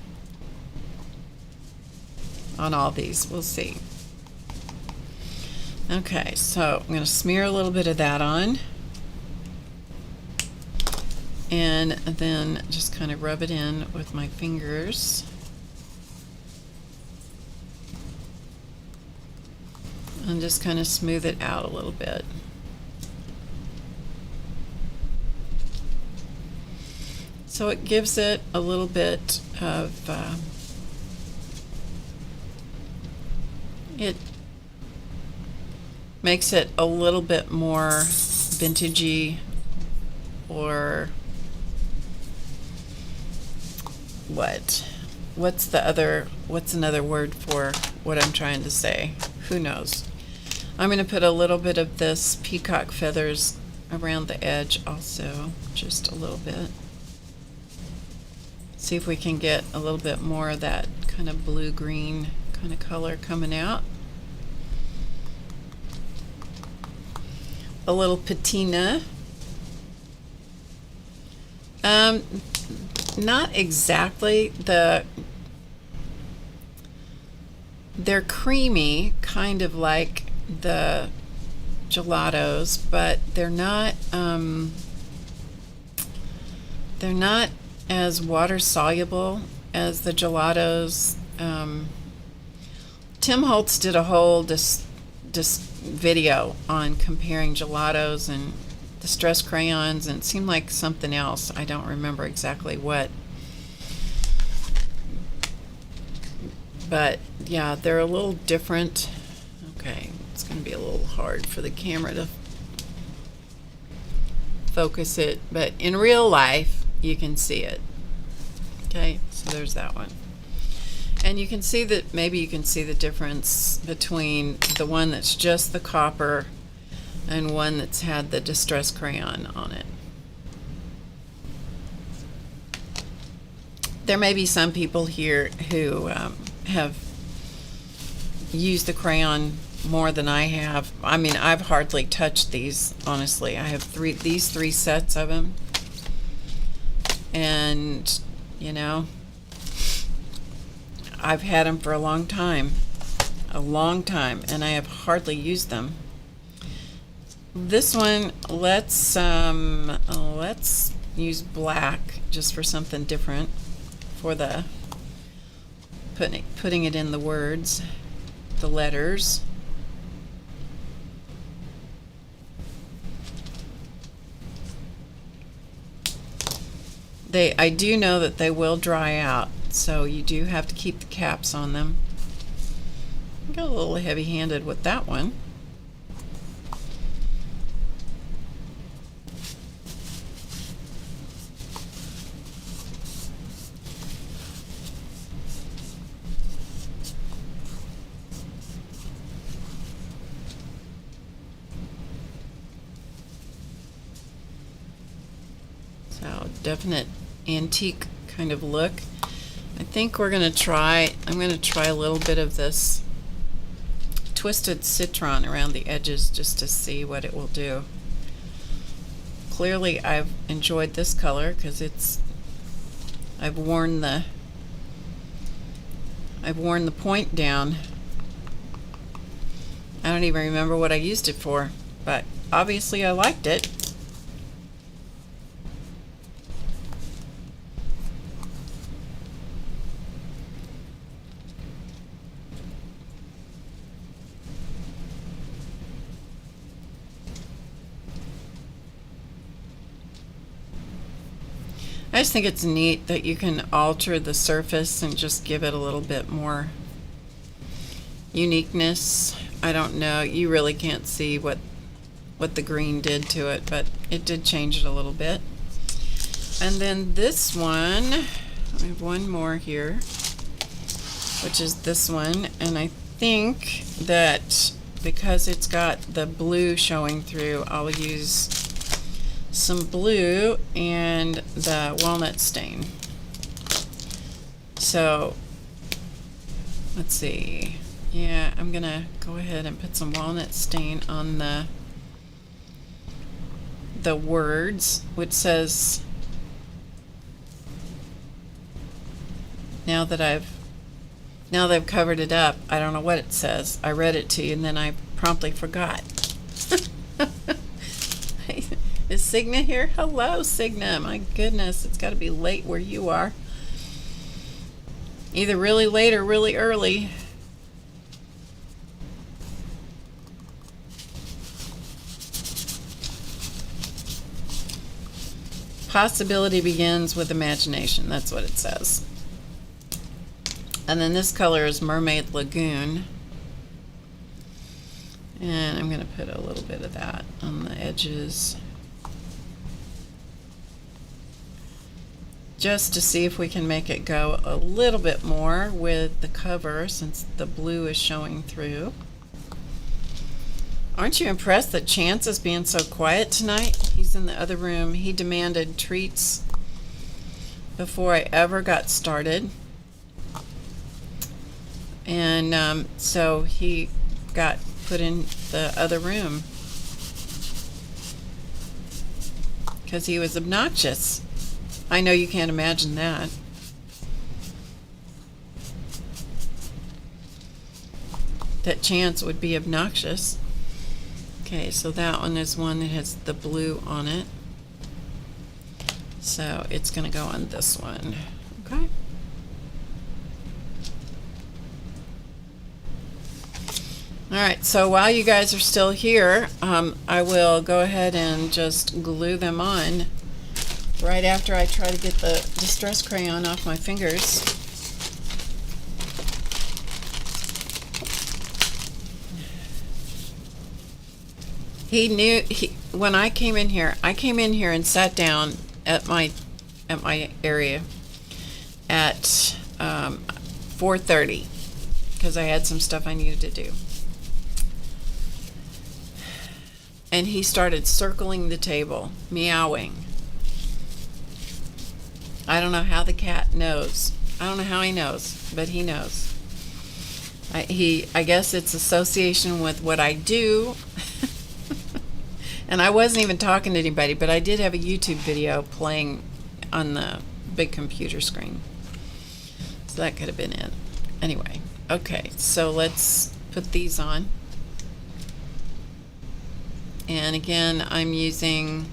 On all these, we'll see. Okay, so I'm going to smear a little bit of that on. And then just kind of rub it in with my fingers. And just kind of smooth it out a little bit. So it gives it a little bit of, it makes it a little bit more vintagey, or what's another word for what I'm trying to say? Who knows? I'm going to put a little bit of this peacock feathers around the edge also, just a little bit. See if we can get a little bit more of that kind of blue-green kind of color coming out. A little patina. Not exactly. They're creamy, kind of like the gelatos, but they're not as water soluble as the gelatos. Tim Holtz did a whole video on comparing gelatos and Distress crayons, and it seemed like something else. I don't remember exactly what. But yeah, they're a little different. Okay, it's going to be a little hard for the camera to focus it, but in real life you can see it. Okay, so there's that one. And you can see that, maybe you can see the difference between the one that's just the copper and one that's had the Distress crayon on it. There may be some people here who have used the crayon more than I have. I mean, I've hardly touched these, honestly. I have these three sets of them, and you know, I've had them for a long time, and I have hardly used them. This one, let's use black just for something different, for the putting it in the words, the letters. I do know that they will dry out, so you do have to keep the caps on them. I got a little heavy-handed with that one. So definite antique kind of look. I think I'm going to try a little bit of this twisted citron around the edges just to see what it will do. Clearly I've enjoyed this color because I've worn the point down. I don't even remember what I used it for, but obviously I liked it. I just think it's neat that you can alter the surface and just give it a little bit more uniqueness. I don't know, you really can't see what the green did to it, but it did change it a little bit. And then this one, I have one more here, which is this one, and I think that because it's got the blue showing through, I'll use some blue and the walnut stain. So let's see. Yeah, I'm gonna go ahead and put some walnut stain on the words, which says, now that I've covered it up, I don't know what it says. I read it to you and then I promptly forgot. Is Signa here? Hello, Signa. My goodness, it's got to be late where you are. Either really late or really early. Possibility begins with imagination. That's what it says. And then this color is Mermaid Lagoon. And I'm going to put a little bit of that on the edges, just to see if we can make it go a little bit more with the cover, since the blue is showing through. Aren't you impressed that Chance is being so quiet tonight? He's in the other room. He demanded treats before I ever got started. And so he got put in the other room because he was obnoxious. I know you can't imagine that. That Chance would be obnoxious. Okay, so that one is one that has the blue on it. So it's going to go on this one. Okay. Alright, so while you guys are still here, I will go ahead and just glue them on right after I try to get the Distress crayon off my fingers. He knew, when I came in here and sat down at my area at 4:30 because I had some stuff I needed to do. And he started circling the table, meowing. I don't know how the cat knows. I don't know how he knows, but he knows. I guess it's association with what I do. And I wasn't even talking to anybody, but I did have a YouTube video playing on the big computer screen. So that could have been it. Anyway, okay, so let's put these on. And again, I'm using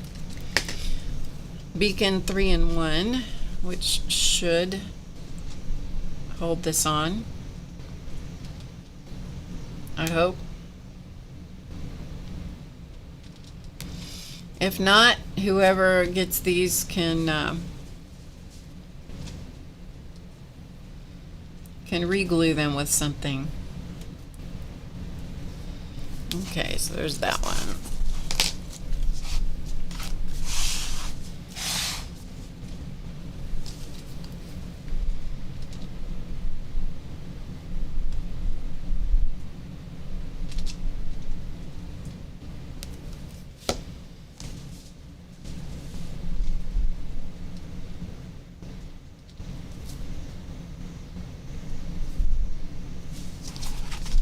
Beacon 3-in-1, which should hold this on. I hope. If not, whoever gets these can re-glue them with something. Okay, so there's that one.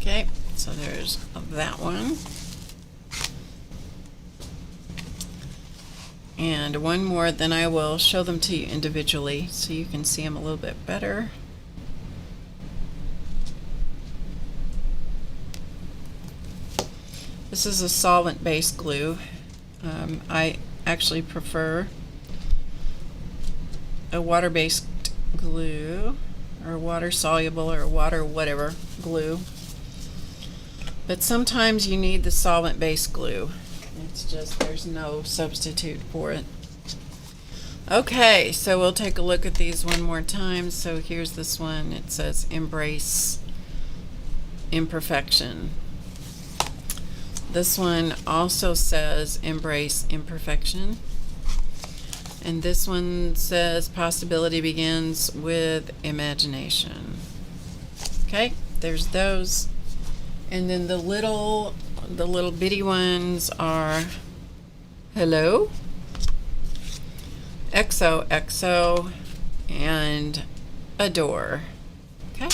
Okay, so there's that one. And one more, then I will show them to you individually so you can see them a little bit better. This is a solvent-based glue. I actually prefer a water-based glue or water-soluble or water whatever glue. But sometimes you need the solvent-based glue. It's just, there's no substitute for it. Okay, so we'll take a look at these one more time. So here's this one. It says Embrace Imperfection. This one also says Embrace Imperfection. And this one says Possibility Begins with Imagination. Okay, there's those. And then the little bitty ones are Hello, XOXO, and Adore. Okay.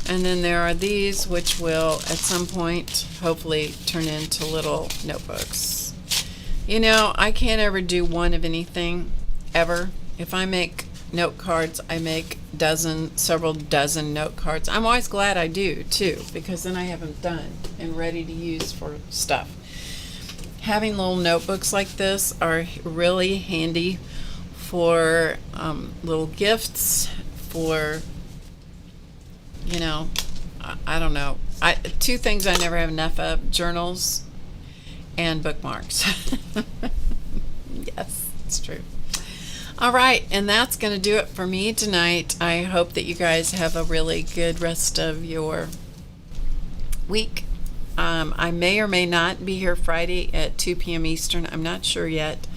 And then there are these, which will at some point hopefully turn into little notebooks. You know, I can't ever do one of anything, ever. If I make note cards, I make several dozen note cards. I'm always glad I do too, because then I have them done and ready to use for stuff. Having little notebooks like this are really handy for little gifts, for, you know, I don't know. Two things I never have enough of: journals and bookmarks. Yes, it's true. All right, and that's going to do it for me tonight. I hope that you guys have a really good rest of your week. I may or may not be here Friday at 2 p.m. Eastern. I'm not sure yet.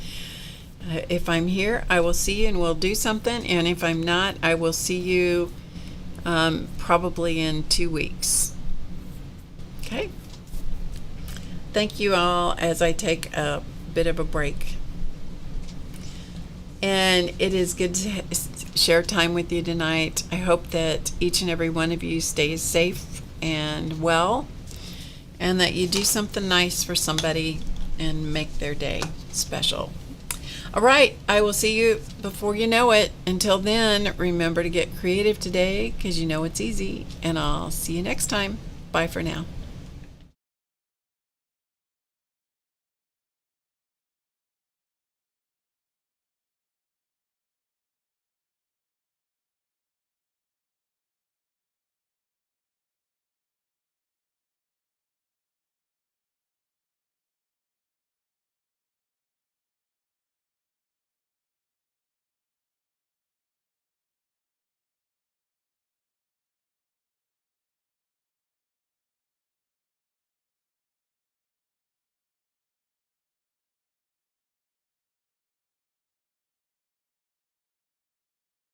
If I'm here, I will see you and we'll do something. And if I'm not, I will see you probably in 2 weeks. Okay? Thank you all as I take a bit of a break. And it is good to share time with you tonight. I hope that each and every one of you stays safe and well, and that you do something nice for somebody and make their day special. All right, I will see you before you know it. Until then, remember to get creative today, because you know it's easy, and I'll see you next time. Bye for now.